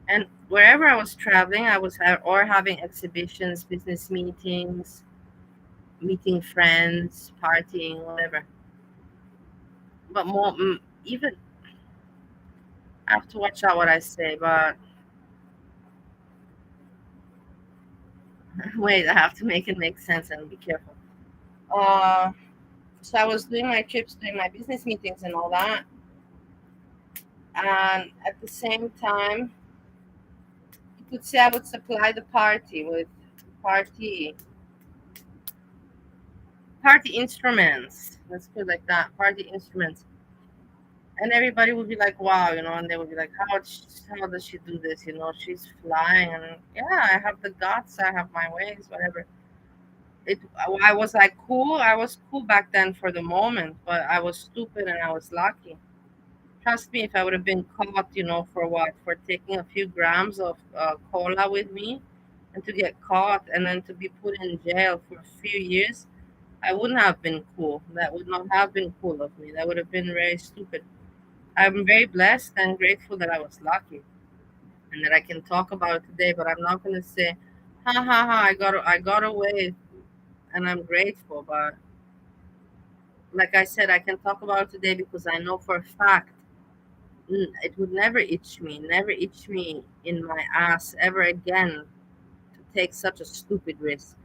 And wherever I was traveling, I was or having exhibitions, business meetings, meeting friends, partying, whatever. But more, even I have to watch out what I say. But wait, I have to make it make sense and be careful. Uh, so I was doing my trips, doing my business meetings, and all that. And at the same time, you could say I would supply the party with party party instruments. Let's put it like that. Party instruments. And everybody would be like, wow, and they would be like, how does she do this? She's flying. And yeah, I have the guts. I have my ways, whatever. I was like cool. I was cool back then for the moment, but I was stupid and I was lucky. Trust me, if I would have been caught, for what? For taking a few grams of cola with me and to get caught and then to be put in jail for a few years, I wouldn't have been cool. That would not have been cool of me. That would have been very stupid. I'm very blessed and grateful that I was lucky and that I can talk about it today, but I'm not going to say, ha ha ha, I got away and I'm grateful. But like I said, I can talk about it today because I know for a fact it would never itch me in my ass ever again to take such a stupid risk.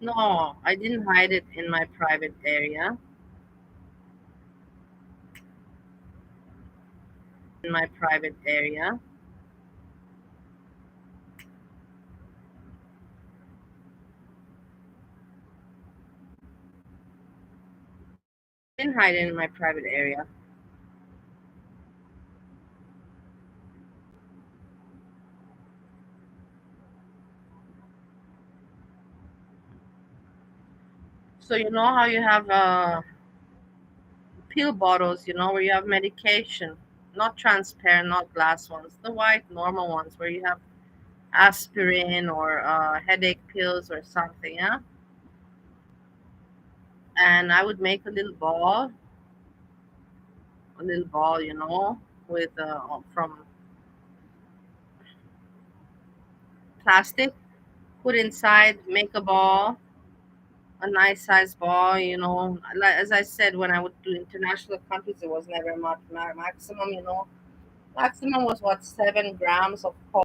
No, I didn't hide it in my private area. In my private area. Didn't hide it in my private area. So you know how you have pill bottles, where you have medication, not transparent, not glass ones, the white normal ones where you have aspirin or headache pills or something, yeah. And I would make a little ball, with from plastic, put inside, make a ball, a nice size ball, Like, as I said, when I would do international countries, it was never much maximum, maximum was what 7 grams of